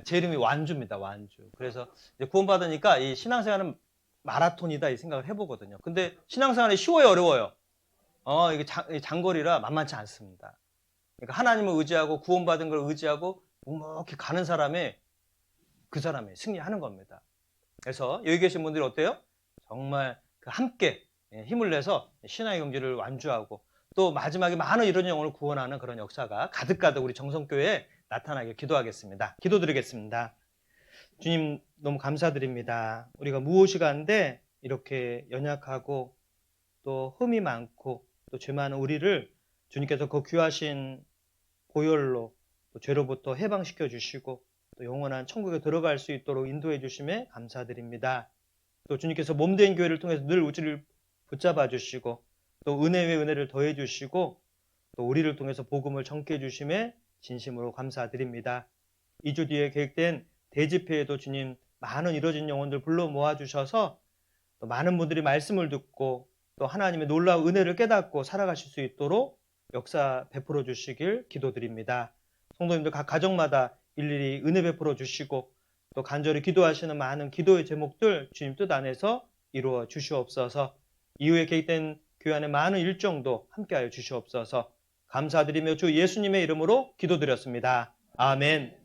제 이름이 완주입니다. 완주. 그래서 이제 구원받으니까 이 신앙생활은 마라톤이다 이 생각을 해보거든요. 근데 신앙생활이 쉬워요, 어려워요? 이게 장거리라 만만치 않습니다. 그러니까 하나님을 의지하고 구원받은 걸 의지하고 묵묵히 가는 사람이 그 사람이 승리하는 겁니다. 그래서 여기 계신 분들이 어때요? 정말 함께 힘을 내서 신앙의 경지를 완주하고 또 마지막에 많은 이런 영혼을 구원하는 그런 역사가 가득가득 우리 정성교회에 나타나게 기도하겠습니다. 기도드리겠습니다. 주님 너무 감사드립니다. 우리가 무엇이 간데 이렇게 연약하고 또 흠이 많고 또 죄 많은 우리를 주님께서 그 귀하신 보혈로 또 죄로부터 해방시켜 주시고 또 영원한 천국에 들어갈 수 있도록 인도해 주심에 감사드립니다. 또 주님께서 몸된 교회를 통해서 늘 우리를 붙잡아 주시고 또 은혜 위에 은혜를 더해 주시고 또 우리를 통해서 복음을 전케 해 주심에 진심으로 감사드립니다. 2주 뒤에 계획된 대집회에도 주님 많은 이뤄진 영혼들 불러 모아주셔서 또 많은 분들이 말씀을 듣고 또 하나님의 놀라운 은혜를 깨닫고 살아가실 수 있도록 역사 베풀어 주시길 기도드립니다. 성도님들 각 가정마다 일일이 은혜 베풀어 주시고 또 간절히 기도하시는 많은 기도의 제목들 주님 뜻 안에서 이루어 주시옵소서. 이후에 계획된 교회 안의 많은 일정도 함께하여 주시옵소서. 감사드리며 주 예수님의 이름으로 기도드렸습니다. 아멘.